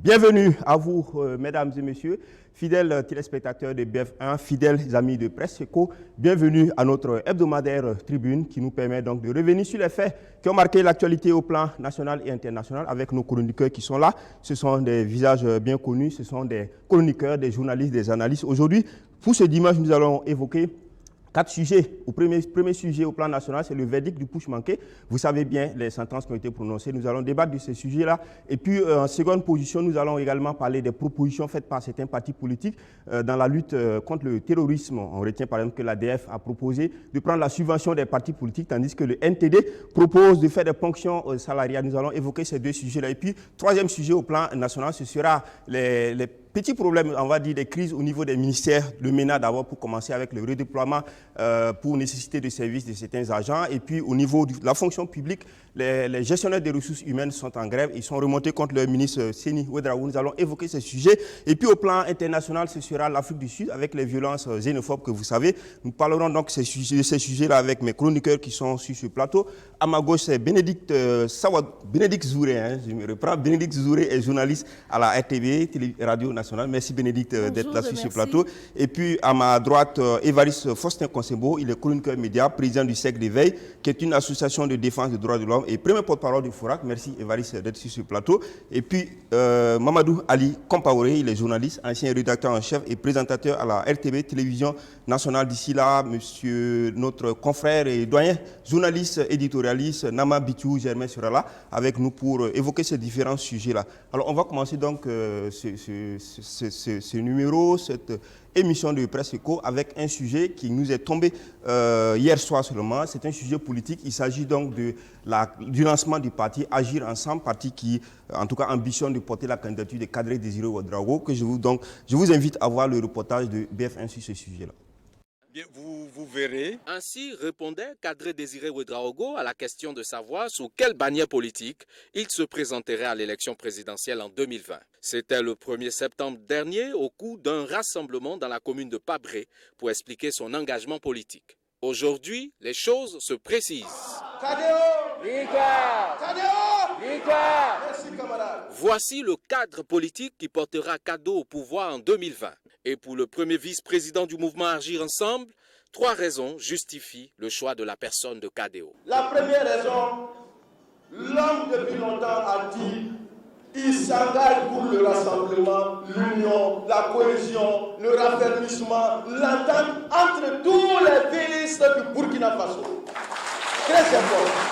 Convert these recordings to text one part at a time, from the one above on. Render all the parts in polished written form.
Bienvenue à vous, mesdames et messieurs, fidèles téléspectateurs de BF1, fidèles amis de Presse Éco. Bienvenue à notre hebdomadaire tribune qui nous permet donc de revenir sur les faits qui ont marqué l'actualité au plan national et international avec nos chroniqueurs qui sont là. Ce sont des visages bien connus, ce sont des chroniqueurs, des journalistes, des analystes. Aujourd'hui, pour ce dimanche, nous allons évoquer 4 sujets. Le premier sujet au plan national, c'est le verdict du push manqué. Vous savez bien les sentences qui ont été prononcées. Nous allons débattre de ces sujets-là. Et puis, en seconde position, nous allons également parler des propositions faites par certains partis politiques dans la lutte contre le terrorisme. On retient par exemple que l'ADF a proposé de prendre la subvention des partis politiques, tandis que le NTD propose de faire des ponctions salariales. Nous allons évoquer ces deux sujets-là. Et puis, troisième sujet au plan national, ce sera les petits problèmes, on va dire, des crises au niveau des ministères. Le MENA d'abord pour commencer avec le redéploiement pour nécessité de services de certains agents. Et puis au niveau de la fonction publique, les gestionnaires des ressources humaines sont en grève. Ils sont remontés contre le ministre Seni Ouedraogo. Nous allons évoquer ces sujets. Et puis au plan international, ce sera l'Afrique du Sud avec les violences xénophobes que vous savez. Nous parlerons donc de ces sujets-là avec mes chroniqueurs qui sont sur ce plateau. À ma gauche, c'est Bénédicte Zouré. Je me reprends. Bénédicte Zouré est journaliste à la RTV, Radio Nationale. Merci Bénédicte d'être là sur ce plateau. Et puis à ma droite, Évariste Faustin-Consembo, il est chroniqueur média, président du SEC d'éveil, qui est une association de défense des droits de l'homme et premier porte-parole du FORAC. Merci Évariste d'être sur ce plateau. Et puis Mamadou Ali Compaoré, il est journaliste, ancien rédacteur en chef et présentateur à la RTV, télévision nationale. D'ici là, monsieur notre confrère et doyen journaliste éditorialiste Nama Bitou Germain sera là avec nous pour évoquer ces différents sujets-là. Alors on va commencer donc ce numéro, cette émission de Presse Éco avec un sujet qui nous est tombé hier soir seulement. C'est un sujet politique. Il s'agit donc du lancement du parti Agir Ensemble, parti qui, en tout cas, ambitionne de porter la candidature de Kadri Désiré Ouedraogo. Je vous invite à voir le reportage de BF1 sur ce sujet-là. Bien, vous verrez. Ainsi répondait Kadri Désiré Ouedraogo à la question de savoir sous quelle bannière politique il se présenterait à l'élection présidentielle en 2020. C'était le 1er septembre dernier au cours d'un rassemblement dans la commune de Pabré pour expliquer son engagement politique. Aujourd'hui, les choses se précisent. Voici le cadre politique qui portera Kado au pouvoir en 2020. Et pour le premier vice-président du mouvement Agir Ensemble, 3 raisons justifient le choix de la personne de Kadeo. La première raison, l'homme depuis longtemps a dit il s'engage pour le rassemblement, l'union, la cohésion, le raffermissement, l'entente entre tous les fils du Burkina Faso. Très important.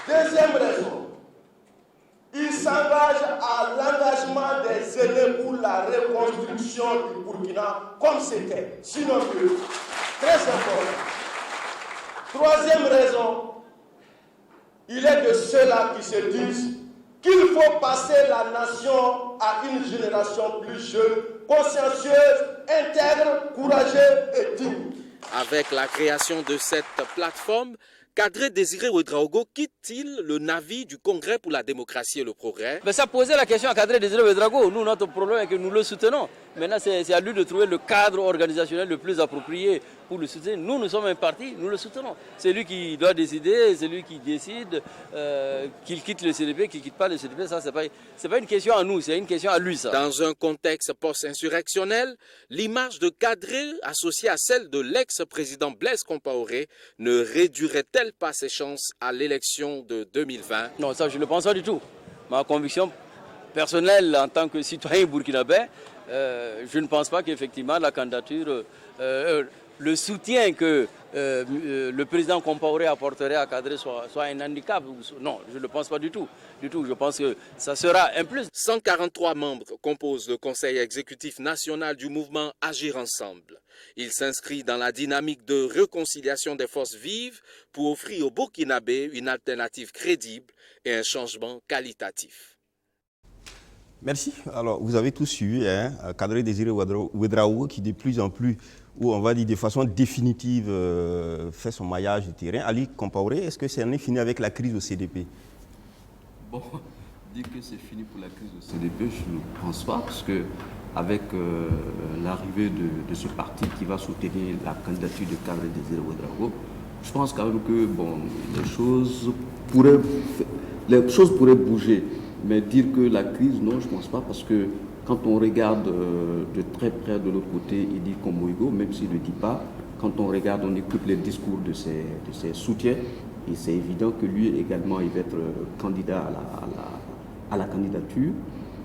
Deuxième raison, il s'engage à l'engagement des aînés pour la reconstruction du Burkina comme c'était, sinon que. Très important. Troisième raison, il est de ceux-là qui se disent qu'il faut passer la nation à une génération plus jeune, consciencieuse, intègre, courageuse et digne. Avec la création de cette plateforme, Kadri Désiré Ouedraogo quitte-t-il le navire du Congrès pour la démocratie et le progrès? Mais ça posait la question à Kadri Désiré Ouedraogo. Nous, notre problème est que nous le soutenons. Maintenant, c'est à lui de trouver le cadre organisationnel le plus approprié pour le soutenir. Nous sommes un parti, nous le soutenons. C'est lui qui doit décider, c'est lui qui décide qu'il quitte le CDP, qu'il ne quitte pas le CDP. Ça, c'est pas une question à nous, c'est une question à lui. Ça. Dans un contexte post-insurrectionnel, l'image de Kadri, associée à celle de l'ex-président Blaise Compaoré, ne réduirait-elle pas ses chances à l'élection de 2020? Non, ça, je ne le pense pas du tout. Ma conviction personnelle en tant que citoyen burkinabé, je ne pense pas qu'effectivement la candidature, le soutien que le président Compaoré apporterait à Kadri soit un handicap. Non, je ne le pense pas du tout. Je pense que ça sera un plus. 143 membres composent le conseil exécutif national du mouvement Agir Ensemble. Il s'inscrit dans la dynamique de réconciliation des forces vives pour offrir aux Burkinabés une alternative crédible et un changement qualitatif. Merci. Alors, vous avez tous suivi Kadri Désiré Ouedraogo qui de plus en plus, ou on va dire de façon définitive, fait son maillage de terrain. Ali Compaoré, est-ce que c'est fini avec la crise au CDP? Bon, dire que c'est fini pour la crise au CDP, je ne pense pas, parce que avec l'arrivée de ce parti qui va soutenir la candidature de Kadri Désiré Ouedraogo, je pense quand même que bon, les choses pourraient bouger. Mais dire que la crise, non, je ne pense pas, parce que quand on regarde de très près de l'autre côté, il dit comme Moïgo, même s'il ne le dit pas, quand on regarde, on écoute les discours de ses soutiens, et c'est évident que lui également, il va être candidat à la candidature.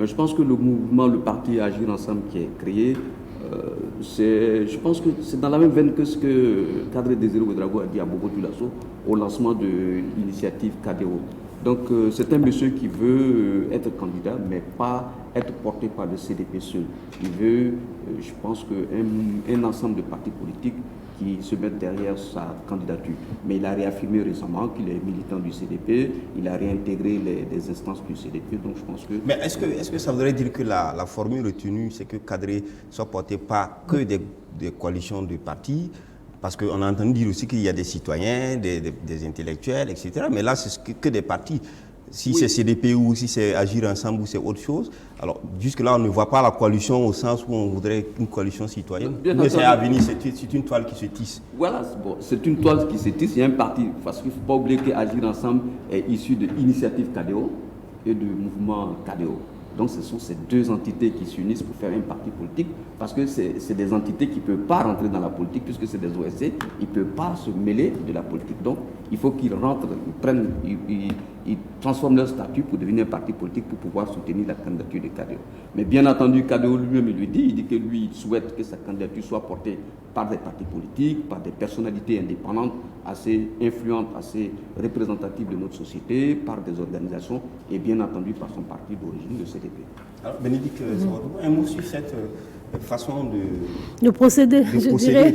Mais je pense que le mouvement, le parti Agir Ensemble qui est créé, je pense que c'est dans la même veine que ce que Kadri Désiré Ouédraogo a dit à Bobo Dioulasso au lancement de l'initiative KDO. Donc c'est un monsieur qui veut être candidat, mais pas être porté par le CDP seul. Il veut, je pense, un ensemble de partis politiques qui se mettent derrière sa candidature. Mais il a réaffirmé récemment qu'il est militant du CDP, il a réintégré les instances du CDP, donc je pense que... Mais est-ce que ça voudrait dire que la formule retenue, c'est que Kadri soit porté pas que des coalitions de partis, parce qu'on a entendu dire aussi qu'il y a des citoyens, des intellectuels, etc. Mais là, c'est que des partis. Si oui, c'est CDP ou si c'est Agir Ensemble ou c'est autre chose, alors jusque-là, on ne voit pas la coalition au sens où on voudrait une coalition citoyenne. Mais c'est à venir, c'est une toile qui se tisse. Voilà, bon, c'est une toile qui se tisse. Il y a un parti, parce qu'il ne faut pas oublier qu'Agir Ensemble est issu de l'initiative KDO et du mouvement KDO. Donc ce sont ces deux entités qui s'unissent pour faire un parti politique, parce que c'est des entités qui ne peuvent pas rentrer dans la politique, puisque c'est des OSC, ils ne peuvent pas se mêler de la politique. Donc il faut qu'ils rentrent, ils transforment leur statut pour devenir un parti politique pour pouvoir soutenir la candidature de KDO. Mais bien entendu, KDO lui-même il dit que lui il souhaite que sa candidature soit portée par des partis politiques, par des personnalités indépendantes, assez influentes, assez représentatives de notre société, par des organisations et bien entendu par son parti d'origine, le CDP. Alors Bénédicte, un mot sur cette façon de procéder, je dirais.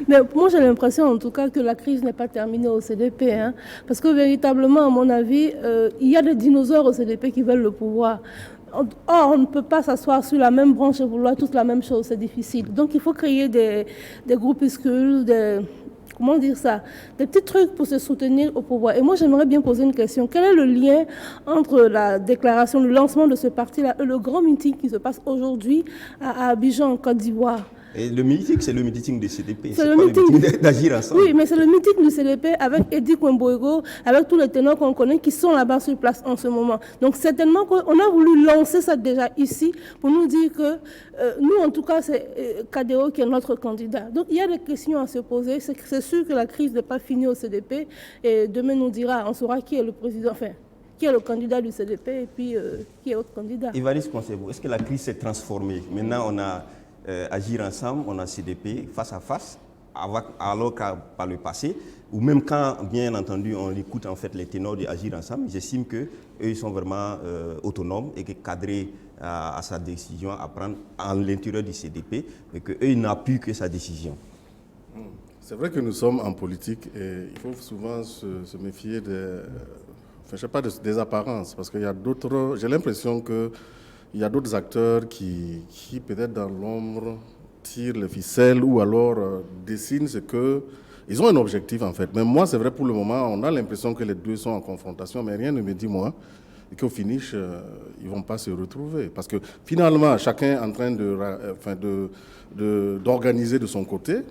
Mais moi j'ai l'impression en tout cas que la crise n'est pas terminée au CDP, hein, parce que véritablement, à mon avis, il y a des dinosaures au CDP qui veulent le pouvoir. Or, on ne peut pas s'asseoir sur la même branche et vouloir toute la même chose, c'est difficile. Donc il faut créer des groupuscules, comment dire ça, des petits trucs pour se soutenir au pouvoir. Et moi, j'aimerais bien poser une question. Quel est le lien entre la déclaration, le lancement de ce parti-là et le grand meeting qui se passe aujourd'hui à Abidjan, en Côte d'Ivoire? Et le meeting, c'est le meeting du CDP, c'est pas le meeting d'Agir Ensemble. Oui, mais c'est le meeting du CDP avec Eddy Kwemboïgo, avec tous les ténors qu'on connaît qui sont là-bas sur place en ce moment. Donc certainement qu'on a voulu lancer ça déjà ici pour nous dire que nous, en tout cas, c'est KDO qui est notre candidat. Donc il y a des questions à se poser. C'est sûr que la crise n'est pas finie au CDP et demain nous dira, on saura qui est le président, enfin, qui est le candidat du CDP et puis qui est l'autre candidat. Évariste Konsebo, est-ce que la crise s'est transformée? Maintenant, on a Agir Ensemble, on a CDP face à face, alors qu'à par le passé, ou même quand, bien entendu, on écoute en fait les ténors d'Agir Ensemble, j'estime qu'eux, ils sont vraiment autonomes et que Kadri a sa décision à prendre à l'intérieur du CDP, et qu'eux, ils n'appuient que sa décision. C'est vrai que nous sommes en politique et il faut souvent se méfier des apparences, parce qu'il y a d'autres, j'ai l'impression que il y a d'autres acteurs qui peut-être dans l'ombre, tirent les ficelles ou alors dessinent ce que... Ils ont un objectif en fait. Mais moi, c'est vrai pour le moment, on a l'impression que les deux sont en confrontation, mais rien ne me dit, moi, qu'au finish, ils ne vont pas se retrouver. Parce que finalement, chacun est en train d'organiser de son côté.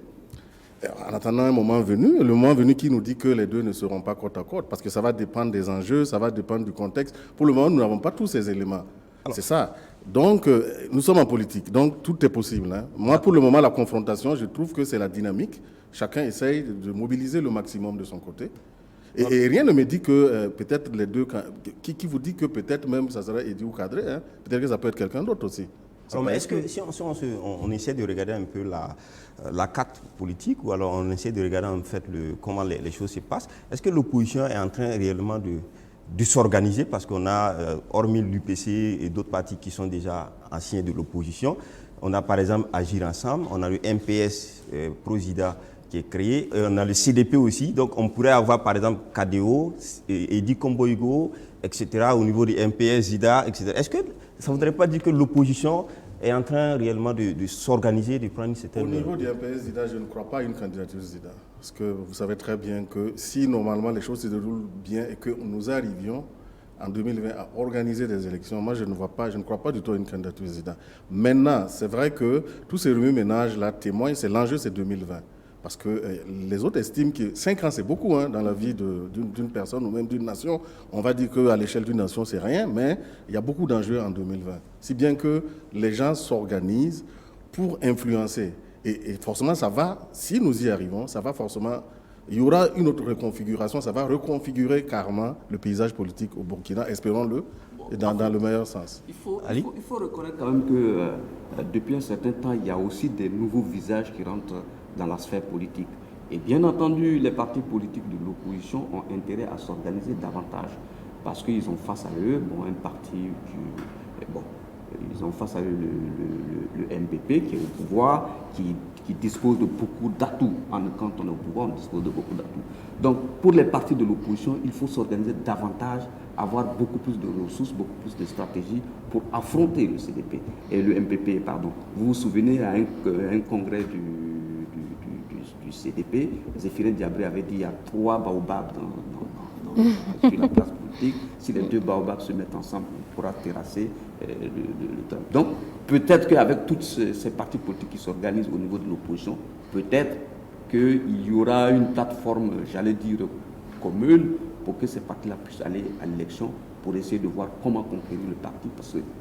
En attendant un moment venu, le moment venu qui nous dit que les deux ne seront pas côte à côte, parce que ça va dépendre des enjeux, ça va dépendre du contexte. Pour le moment, nous n'avons pas tous ces éléments. C'est ça. Donc, nous sommes en politique, donc tout est possible. Hein. Moi, pour le moment, la confrontation, je trouve que c'est la dynamique. Chacun essaye de mobiliser le maximum de son côté. Et rien ne me dit que peut-être les deux... Qui vous dit que peut-être même ça serait Eddy ou Kadri, hein? Peut-être que ça peut être quelqu'un d'autre aussi. Non, mais est-ce que si on essaie de regarder un peu la carte politique, ou alors on essaie de regarder en fait comment les choses se passent, est-ce que l'opposition est en train réellement de s'organiser, parce qu'on a, hormis l'UPC et d'autres partis qui sont déjà anciens de l'opposition, on a par exemple Agir Ensemble, on a le MPS Prozida qui est créé, on a le CDP aussi, donc on pourrait avoir par exemple KDO, Eddy Kwemboïgo, etc. au niveau du MPS, Zida, etc. Est-ce que ça ne voudrait pas dire que l'opposition est en train réellement de s'organiser, de prendre une certaine... Au niveau du MPS Zida, je ne crois pas à une candidature Zida. Parce que vous savez très bien que si normalement les choses se déroulent bien et que nous arrivions en 2020 à organiser des élections, moi je ne crois pas du tout à une candidature Zida. Maintenant, c'est vrai que tous ces remue-ménages là témoignent, l'enjeu c'est 2020. Parce que les autres estiment que 5 ans, c'est beaucoup dans la vie d'une personne ou même d'une nation. On va dire qu'à l'échelle d'une nation, c'est rien, mais il y a beaucoup d'enjeux en 2020. Si bien que les gens s'organisent pour influencer. Et forcément, ça va, si nous y arrivons, ça va forcément... Il y aura une autre reconfiguration, ça va reconfigurer carrément le paysage politique au Burkina, espérons-le, dans le meilleur sens. Il faut reconnaître quand même que depuis un certain temps, il y a aussi des nouveaux visages qui rentrent dans la sphère politique. Et bien entendu, les partis politiques de l'opposition ont intérêt à s'organiser davantage parce qu'ils ont face à eux un parti ils ont face à eux le MPP qui est au pouvoir, qui dispose de beaucoup d'atouts. Quand on est au pouvoir, on dispose de beaucoup d'atouts. Donc, pour les partis de l'opposition, il faut s'organiser davantage, avoir beaucoup plus de ressources, beaucoup plus de stratégies pour affronter le CDP et le MPP, pardon. Vous vous souvenez, à un congrès du CDP, Zéphirin Diabré avait dit qu'il y a 3 baobabs sur la place politique. Si les 2 baobabs se mettent ensemble, on pourra terrasser le temps. Donc, peut-être qu'avec toutes ces partis politiques qui s'organisent au niveau de l'opposition, peut-être qu'il y aura une plateforme, j'allais dire, commune pour que ces partis-là puissent aller à l'élection pour essayer de voir comment conquérir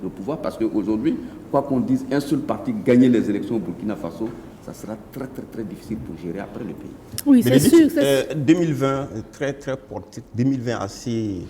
le pouvoir. Parce qu'aujourd'hui, quoi qu'on dise, un seul parti gagner les élections au Burkina Faso, ça sera très, très, très difficile pour gérer après le pays. Oui, c'est sûr. 2020, très, très porté. 2020 assez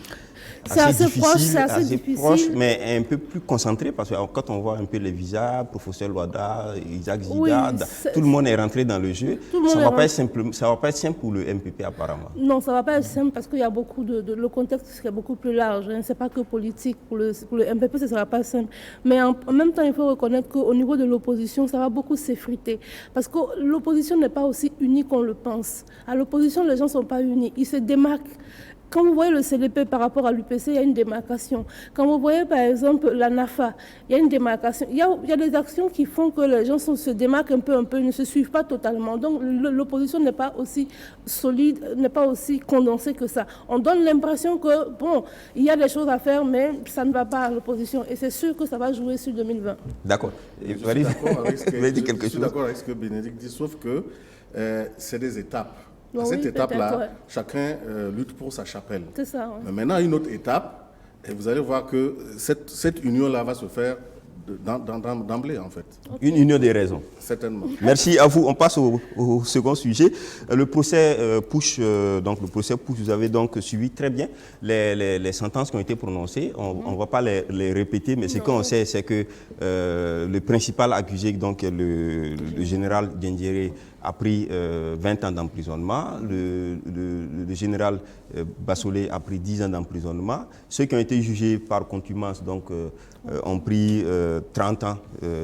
difficile, proche, mais un peu plus concentré, parce que quand on voit un peu les visas, professeur Loada, Isaac Zida, tout le monde est rentré dans le jeu. Ça ne va pas être simple pour le MPP apparemment. Non, ça ne va pas être simple parce qu'il y a beaucoup le contexte est beaucoup plus large. Ce n'est pas que politique. Pour le MPP, ce ne sera pas simple. Mais en même temps, il faut reconnaître qu'au niveau de l'opposition, ça va beaucoup s'effriter. Parce que l'opposition n'est pas aussi unie qu'on le pense. À l'opposition, les gens ne sont pas unis. Ils se démarquent. Quand vous voyez le CDP par rapport à l'UPC, il y a une démarcation. Quand vous voyez par exemple la NAFA, il y a une démarcation. Il y a des actions qui font que les gens se démarquent un peu, ne se suivent pas totalement. Donc l'opposition n'est pas aussi solide, n'est pas aussi condensée que ça. On donne l'impression que, il y a des choses à faire, mais ça ne va pas à l'opposition. Et c'est sûr que ça va jouer sur 2020. D'accord. Je suis d'accord avec ce que Bénédicte dit, sauf que c'est des étapes. À cette étape-là, chacun lutte pour sa chapelle. C'est ça. Mais maintenant, une autre étape, et vous allez voir que cette union-là va se faire d'emblée, en fait. Une union des raisons. Certainement. Merci à vous. On passe au second sujet. Le procès Push, vous avez donc suivi très bien les sentences qui ont été prononcées. On ne va pas les répéter, mais ce qu'on sait, c'est que le principal accusé, donc le général Diendéré, a pris 20 ans d'emprisonnement. Le général Bassolé a pris 10 ans d'emprisonnement. Ceux qui ont été jugés par contumace ont pris 30 ans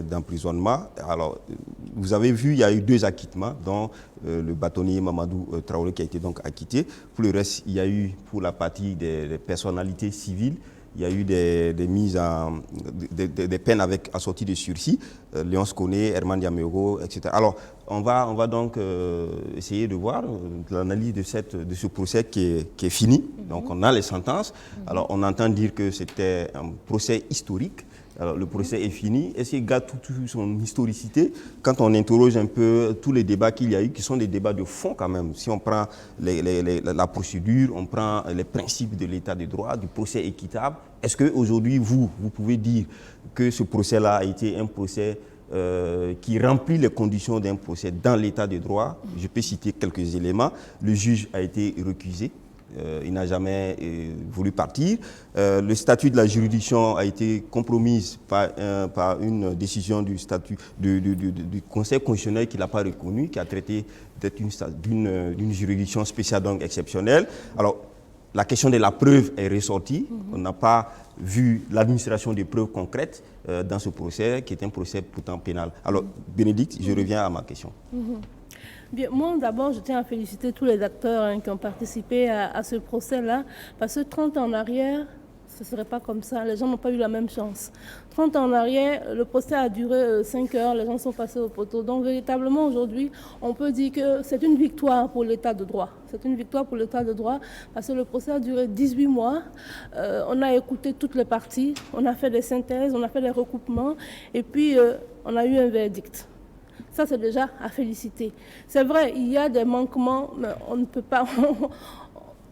d'emprisonnement. Alors, vous avez vu, il y a eu 2 acquittements, dont le bâtonnier Mamadou Traoré qui a été donc acquitté. Pour le reste, il y a eu, pour la partie des personnalités civiles, il y a eu des peines assorties de sursis, Léonce Koné, Herman Diamero, etc. Alors, on va donc essayer de voir l'analyse de ce procès qui est fini. Donc, on a les sentences. Alors, on entend dire que c'était un procès historique. Alors, le procès est fini. Est-ce qu'il garde toute son historicité? Quand on interroge un peu tous les débats qu'il y a eu, qui sont des débats de fond quand même, si on prend la procédure, on prend les principes de l'état de droit, du procès équitable, est-ce qu'aujourd'hui, vous pouvez dire que ce procès-là a été un procès qui remplit les conditions d'un procès dans l'état de droit? Je peux citer quelques éléments. Le juge a été recusé. Il n'a jamais voulu partir. Le statut de la juridiction a été compromis par une décision du Conseil constitutionnel qui ne l'a pas reconnu, qui a traité d'une juridiction spéciale, donc exceptionnelle. Alors, la question de la preuve est ressortie. On n'a pas vu l'administration des preuves concrètes dans ce procès, qui est un procès pourtant pénal. Alors, Bénédicte, je reviens à ma question. Bien, moi, d'abord, je tiens à féliciter tous les acteurs qui ont participé à ce procès-là, parce que 30 ans en arrière, ce ne serait pas comme ça. Les gens n'ont pas eu la même chance. 30 ans en arrière, le procès a duré 5 heures, les gens sont passés au poteau. Donc, véritablement, aujourd'hui, on peut dire que c'est une victoire pour l'état de droit. C'est une victoire pour l'état de droit, parce que le procès a duré 18 mois. On a écouté toutes les parties, on a fait des synthèses, on a fait des recoupements, et puis on a eu un verdict. Ça, c'est déjà à féliciter. C'est vrai, il y a des manquements, mais on ne peut pas...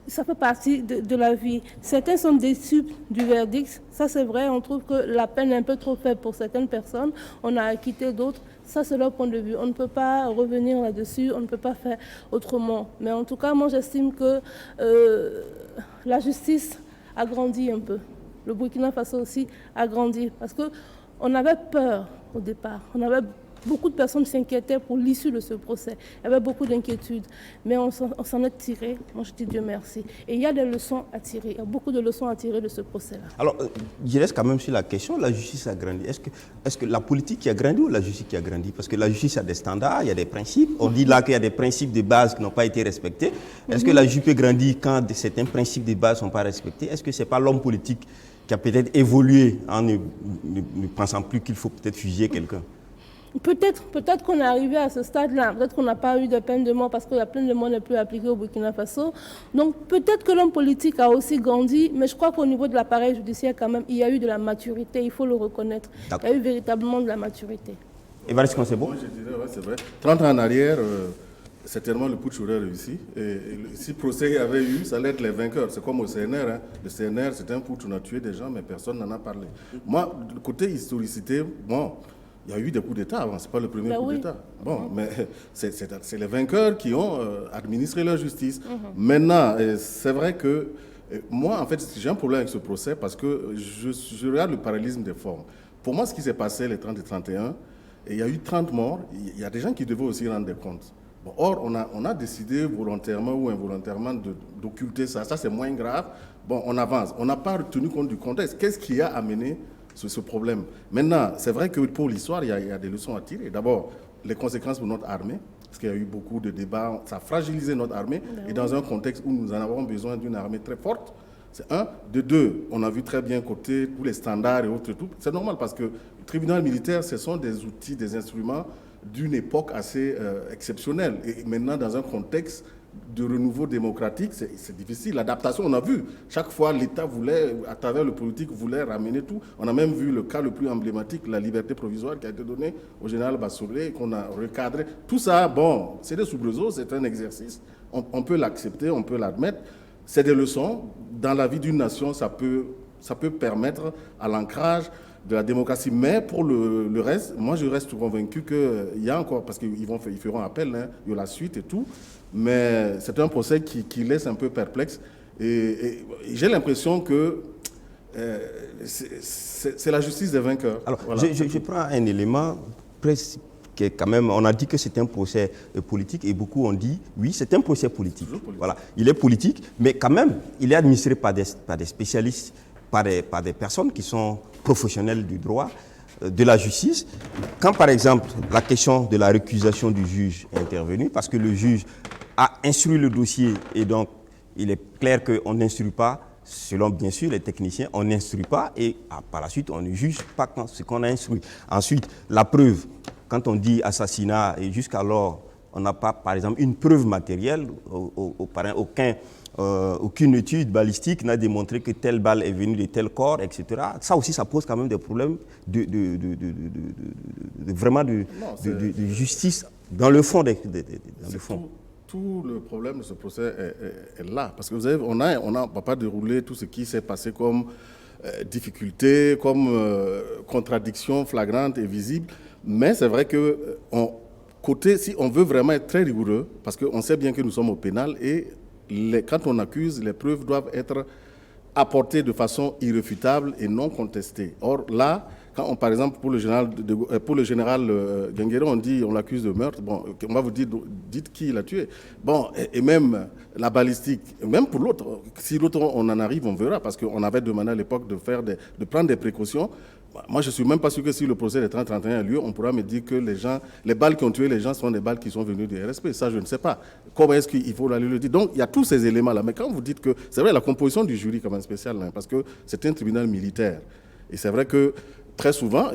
Ça fait partie de la vie. Certains sont déçus du verdict. Ça, c'est vrai. On trouve que la peine est un peu trop faible pour certaines personnes. On a acquitté d'autres. Ça, c'est leur point de vue. On ne peut pas revenir là-dessus. On ne peut pas faire autrement. Mais en tout cas, moi, j'estime que la justice a grandi un peu. Le Burkina Faso aussi a grandi. Parce qu'on avait peur au départ. Beaucoup de personnes s'inquiétaient pour l'issue de ce procès. Il y avait beaucoup d'inquiétudes, mais on s'en est tiré. Moi, je dis Dieu merci. Et il y a des leçons à tirer. Il y a beaucoup de leçons à tirer de ce procès-là. Alors, je reste quand même sur la question, la justice a grandi. Est-ce que la politique qui a grandi ou la justice qui a grandi? Parce que la justice a des standards, il y a des principes. On dit là qu'il y a des principes de base qui n'ont pas été respectés. Est-ce que la justice peut grandir quand certains principes de base ne sont pas respectés? Est-ce que ce n'est pas l'homme politique qui a peut-être évolué en ne pensant plus qu'il faut peut-être fusiller quelqu'un? Peut-être qu'on est arrivé à ce stade-là. Peut-être qu'on n'a pas eu de peine de mort parce que la peine de mort n'est plus appliquée au Burkina Faso. Donc peut-être que l'homme politique a aussi grandi, mais je crois qu'au niveau de l'appareil judiciaire, quand même, il y a eu de la maturité, il faut le reconnaître. Il y a eu véritablement de la maturité. Évariste Konsebo? Moi, je dirais, ouais, c'est vrai. 30 ans en arrière, certainement le putsch aurait réussi. Et si procès avait eu, ça allait être les vainqueurs. C'est comme au CNR. Hein. Le CNR, c'est un putsch, on a tué des gens, mais personne n'en a parlé. Moi, du côté historicité, bon... Il y a eu des coups d'État avant, ce n'est pas le premier coup d'État. Bon, mais c'est les vainqueurs qui ont administré leur justice. Maintenant, c'est vrai que moi, en fait, j'ai un problème avec ce procès parce que je regarde le parallélisme des formes. Pour moi, ce qui s'est passé les 30 et 31, et il y a eu 30 morts, il y a des gens qui devaient aussi rendre des comptes. Bon, or, on a décidé volontairement ou involontairement d'occulter ça. Ça, c'est moins grave. Bon, on avance. On n'a pas tenu compte du contexte. Qu'est-ce qui a amené ce problème? Maintenant, c'est vrai que pour l'histoire, il y a des leçons à tirer. D'abord, les conséquences pour notre armée, parce qu'il y a eu beaucoup de débats, ça a fragilisé notre armée, et dans un contexte où nous en avons besoin d'une armée très forte, c'est un. De deux, on a vu très bien côté tous les standards et autres, tout. C'est normal parce que le tribunal militaire, ce sont des outils, des instruments d'une époque assez exceptionnelle. Et maintenant, dans un contexte de renouveau démocratique, c'est difficile. L'adaptation, on a vu. Chaque fois, l'État voulait, à travers le politique, voulait ramener tout. On a même vu le cas le plus emblématique, la liberté provisoire qui a été donnée au général Bassolé, qu'on a recadré. Tout ça, bon, c'est des soubresauts, c'est un exercice. On peut l'accepter, on peut l'admettre. C'est des leçons. Dans la vie d'une nation, ça peut permettre à l'ancrage de la démocratie. Mais pour le reste, moi, je reste convaincu qu'il y a encore, parce qu'ils feront appel, hein, il y a la suite et tout, mais c'est un procès qui laisse un peu perplexe. Et j'ai l'impression que c'est la justice des vainqueurs. Alors, voilà. je prends un élément presque qui est quand même, on a dit que c'est un procès politique et beaucoup ont dit, oui, c'est un procès politique. Voilà, il est politique, mais quand même, il est administré par des spécialistes, par des personnes qui sont professionnels du droit, de la justice. Quand, par exemple, la question de la récusation du juge est intervenue, parce que le juge a instruit le dossier et donc il est clair qu'on n'instruit pas, selon bien sûr les techniciens, on n'instruit pas et par la suite on ne juge pas ce qu'on a instruit. Ensuite, la preuve, quand on dit assassinat et jusqu'alors on n'a pas, par exemple, une preuve matérielle, aucune étude balistique n'a démontré que telle balle est venue de tel corps, etc. Ça aussi, ça pose quand même des problèmes de justice dans le fond. Tout le problème de ce procès est là. Parce que vous savez, on n'a pas déroulé tout ce qui s'est passé comme difficulté, comme contradiction flagrante et visible. Mais c'est vrai que si on veut vraiment être très rigoureux, parce qu'on sait bien que nous sommes au pénal et quand on accuse, les preuves doivent être apportées de façon irréfutable et non contestée. Or là, par exemple, pour le général Guinguéré, on l'accuse de meurtre. Bon, on va vous dire, dites qui l'a tué. Bon, et même la balistique, même pour l'autre, si l'autre on en arrive, on verra, parce qu'on avait demandé à l'époque de prendre des précautions. Moi, je ne suis même pas sûr que si le procès des 30-31 a lieu, on pourra me dire que les balles qui ont tué les gens sont des balles qui sont venues du RSP. Ça, je ne sais pas. Comment est-ce qu'il faut aller le dire? Donc, il y a tous ces éléments-là. Mais quand vous dites que... C'est vrai, la composition du jury, comme un spécial, hein, parce que c'est un tribunal militaire. Et c'est vrai que très souvent,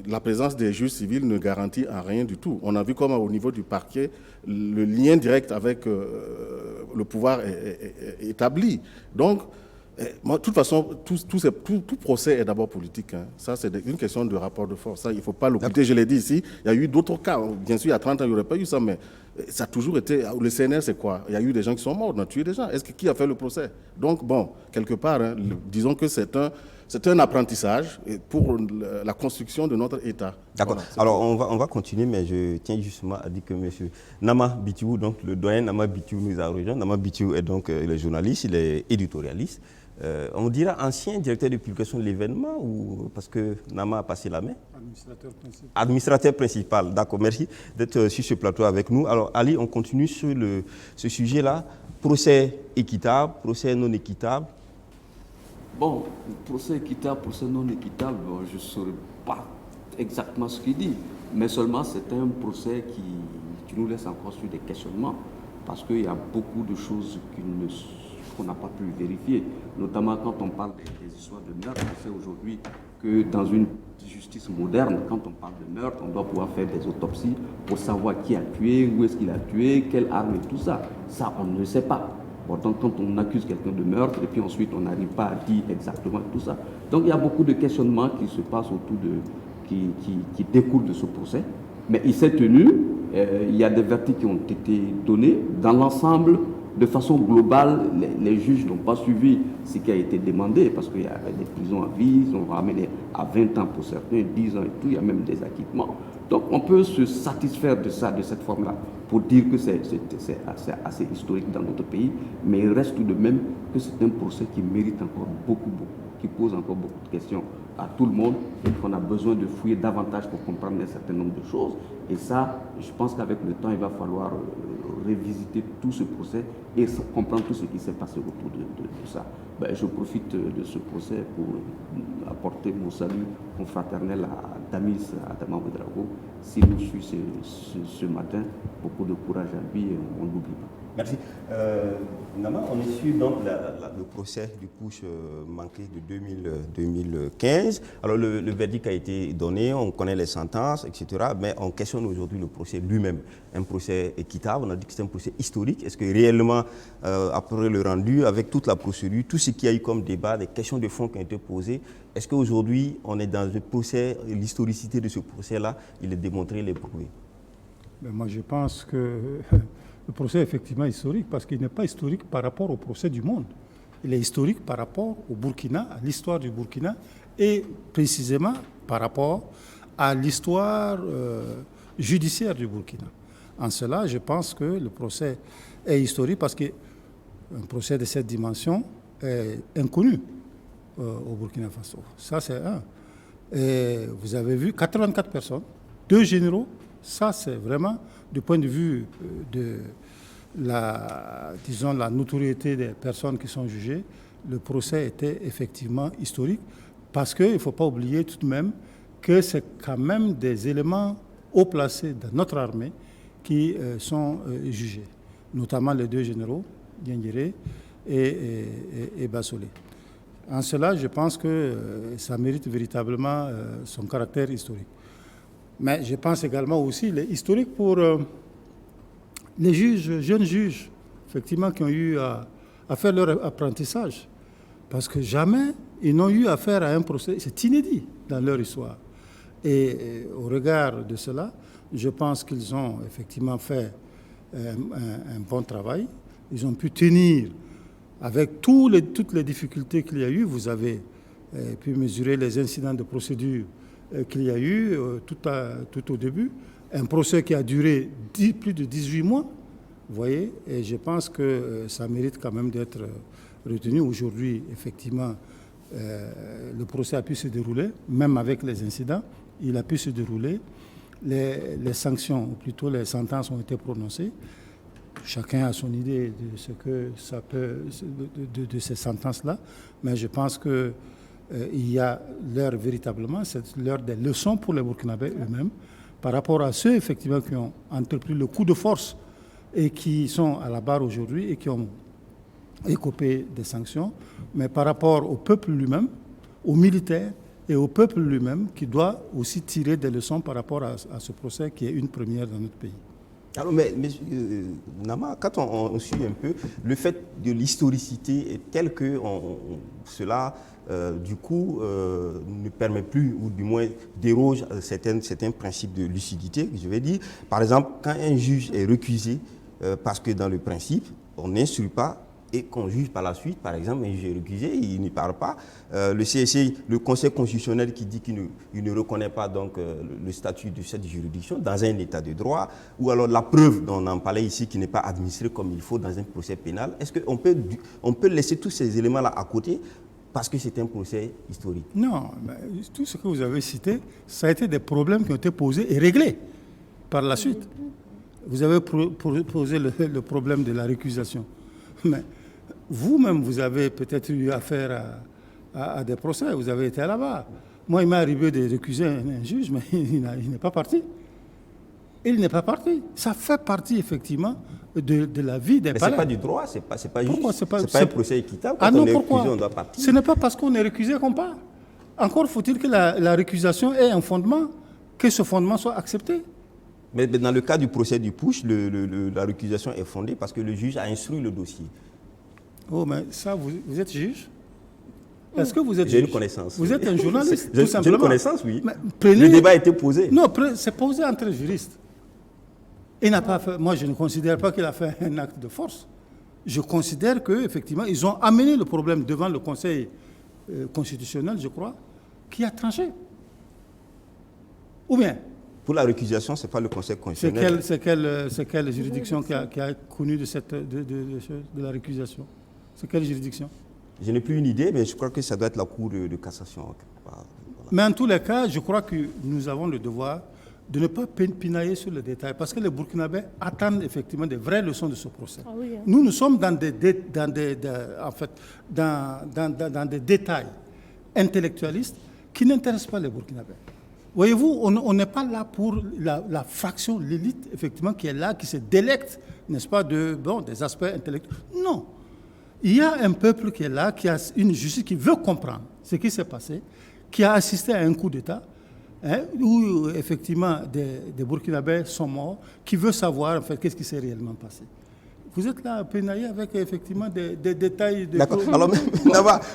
la présence des juges civils ne garantit à rien du tout. On a vu comment, au niveau du parquet, le lien direct avec le pouvoir est établi. Donc, Moi, de toute façon, tout procès est d'abord politique. Hein. Ça, c'est une question de rapport de force. Ça, il ne faut pas l'occulter. Je l'ai dit ici, il y a eu d'autres cas. Bien sûr, il y a 30 ans, il n'y aurait pas eu ça, mais ça a toujours été... Le CNR, c'est quoi? Il y a eu des gens qui sont morts, on a tué des gens. Qui a fait le procès? Donc, bon, quelque part, hein, disons que c'est un apprentissage pour la construction de notre État. D'accord. Voilà, alors, on va continuer, mais je tiens justement à dire que M. Nama Bitiou, donc le doyen Nama Bitiou nous a rejoint. Nama Bitiou est donc il est journaliste, il est éditorialiste. On dira ancien directeur de publication de l'événement ou parce que Nama a passé la main? Administrateur principal. Administrateur principal, d'accord. Merci d'être sur ce plateau avec nous. Alors, Ali, on continue sur ce sujet-là. Procès équitable, procès non équitable. Bon, procès équitable, procès non équitable, je ne saurais pas exactement ce qu'il dit, mais seulement c'est un procès qui nous laisse encore sur des questionnements, parce qu'il y a beaucoup de choses qu'on n'a pas pu vérifier, notamment quand on parle des histoires de meurtre. On sait aujourd'hui que dans une justice moderne, quand on parle de meurtre, on doit pouvoir faire des autopsies pour savoir qui a tué, où est-ce qu'il a tué, quelle arme et tout ça. Ça, on ne le sait pas. Pourtant, quand on accuse quelqu'un de meurtre et puis ensuite on n'arrive pas à dire exactement tout ça. Donc il y a beaucoup de questionnements qui se passent autour qui découlent de ce procès. Mais il s'est tenu, il y a des verdicts qui ont été donnés. Dans l'ensemble, de façon globale, les juges n'ont pas suivi ce qui a été demandé parce qu'il y a des prisons à vie, ils ont ramené à 20 ans pour certains, 10 ans et tout, il y a même des acquittements. Donc on peut se satisfaire de ça, de cette forme-là, pour dire que c'est assez historique dans notre pays, mais il reste tout de même que c'est un procès qui mérite encore beaucoup, qui pose encore beaucoup de questions à tout le monde et qu'on a besoin de fouiller davantage pour comprendre un certain nombre de choses. Et ça, je pense qu'avec le temps, il va falloir revisiter tout ce procès et comprendre tout ce qui s'est passé autour de ça. Ben, je profite de ce procès pour apporter mon salut confraternel à Damis Adama Ouedraogo. S'il nous suit ce matin, beaucoup de courage à lui et on ne l'oublie pas. Merci. Nama, on est sur donc, le procès du push manqué de 2015. Alors le verdict a été donné, on connaît les sentences, etc. Mais on questionne aujourd'hui le procès lui-même. Un procès équitable, on a dit que c'est un procès historique. Est-ce que réellement, après le rendu, avec toute la procédure, tout ce qu'il y a eu comme débat, des questions de fond qui ont été posées, est-ce qu'aujourd'hui, on est dans un procès, l'historicité de ce procès-là, il est démontré, il est prouvé? Mais moi, je pense que le procès est effectivement historique parce qu'il n'est pas historique par rapport au procès du monde. Il est historique par rapport au Burkina, à l'histoire du Burkina et précisément par rapport à l'histoire judiciaire du Burkina. En cela, je pense que le procès est historique parce qu'un procès de cette dimension est inconnu au Burkina Faso. Ça, c'est un. Et vous avez vu 84 personnes, 2 généraux. Ça, c'est vraiment, du point de vue de la notoriété des personnes qui sont jugées, le procès était effectivement historique parce qu'il ne faut pas oublier tout de même que c'est quand même des éléments haut placés dans notre armée qui sont jugés, notamment les 2 généraux, Diendéré et Bassolé. En cela, je pense que ça mérite véritablement son caractère historique. Mais je pense également aussi qu'il est historique pour les juges, jeunes juges, effectivement, qui ont eu à faire leur apprentissage. Parce que jamais ils n'ont eu affaire à un procès, c'est inédit dans leur histoire. Et au regard de cela, je pense qu'ils ont effectivement fait un bon travail. Ils ont pu tenir avec toutes les difficultés qu'il y a eu. Vous avez pu mesurer les incidents de procédure qu'il y a eu tout au début. Un procès qui a duré plus de 18 mois, vous voyez, et je pense que ça mérite quand même d'être retenu. Aujourd'hui, effectivement, le procès a pu se dérouler, même avec les incidents, il a pu se dérouler. Les sanctions, ou plutôt les sentences ont été prononcées. Chacun a son idée de ce que ça peut, de ces sentences-là, mais je pense que il y a l'heure véritablement, c'est l'heure des leçons pour les Burkinabés eux-mêmes, par rapport à ceux effectivement qui ont entrepris le coup de force et qui sont à la barre aujourd'hui et qui ont écopé des sanctions, mais par rapport au peuple lui-même, aux militaires et au peuple lui-même qui doit aussi tirer des leçons par rapport à ce procès qui est une première dans notre pays. Alors, mais Nama, quand on suit un peu, le fait de l'historicité est tel que cela, du coup, ne permet plus, ou du moins déroge à certains principes de lucidité, je vais dire. Par exemple, quand un juge est recusé, parce que dans le principe, on n'instruit pas, et qu'on juge par la suite, par exemple, un juge est recusé, il n'y parle pas. Le CSI, le Conseil constitutionnel qui dit qu'il ne reconnaît pas donc, le statut de cette juridiction dans un état de droit, ou alors la preuve dont on en parlait ici qui n'est pas administrée comme il faut dans un procès pénal. Est-ce qu'on peut laisser tous ces éléments-là à côté parce que c'est un procès historique? Non, tout ce que vous avez cité, ça a été des problèmes qui ont été posés et réglés par la suite. Vous avez posé le problème de la récusation. Mais vous-même, vous avez peut-être eu affaire à des procès, vous avez été là-bas. Moi, il m'est arrivé de récuser un juge, mais il n'est pas parti. Il n'est pas parti. Ça fait partie, effectivement, de la vie des palais. Mais ce n'est pas du droit, ce n'est pas juste. Pourquoi ce n'est pas un procès équitable. Quand on est récusé, on doit partir. Ce n'est pas parce qu'on est récusé qu'on part. Encore faut-il que la récusation ait un fondement, que ce fondement soit accepté. Mais dans le cas du procès du Push, la récusation est fondée parce que le juge a instruit le dossier. Oh, mais ça, vous êtes juge? Est-ce que vous êtes juge? J'ai une connaissance. Vous êtes un journaliste, tout simplement. J'ai une connaissance, oui. Le débat a été posé. Non, c'est posé entre juristes. Il n'a pas fait, moi, je ne considère pas qu'il a fait un acte de force. Je considère qu'effectivement, ils ont amené le problème devant le Conseil constitutionnel, je crois, qui a tranché. Ou bien? Pour la récusation, ce n'est pas le Conseil constitutionnel. C'est quelle juridiction qui a connu de la récusation? C'est quelle juridiction? Je n'ai plus une idée, mais je crois que ça doit être la Cour de cassation. Voilà. Mais en tous les cas, je crois que nous avons le devoir de ne pas pinailler sur les détails, parce que les Burkinabés attendent effectivement des vraies leçons de ce procès. Ah oui, hein. Nous sommes dans des détails intellectualistes qui n'intéressent pas les Burkinabés. Voyez-vous, on n'est pas là pour la fraction, l'élite, effectivement, qui est là, qui se délecte, n'est-ce pas, des aspects intellectuels. Non. Il y a un peuple qui est là, qui a une justice qui veut comprendre ce qui s'est passé, qui a assisté à un coup d'État, où, effectivement, des Burkinabés sont morts, qui veut savoir, en fait, qu'est-ce qui s'est réellement passé. Vous êtes là, pinaillé avec, effectivement, des détails... D'accord. Alors,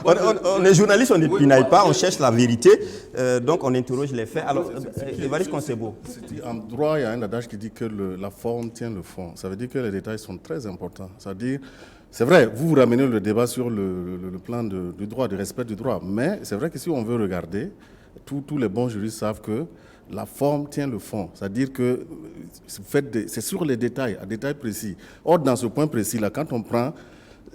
on est journaliste, on ne pinaille pas, on cherche la vérité, donc on interroge les faits. Alors, Évariste Concebo. En droit, il y a un adage qui dit que la forme tient le fond. Ça veut dire que les détails sont très importants. C'est-à-dire, c'est vrai, vous ramenez le débat sur le plan du droit, du respect du droit, mais c'est vrai que si on veut regarder, tous les bons juristes savent que la forme tient le fond. C'est-à-dire que c'est sur les détails, à détails précis. Or, dans ce point précis-là, quand on prend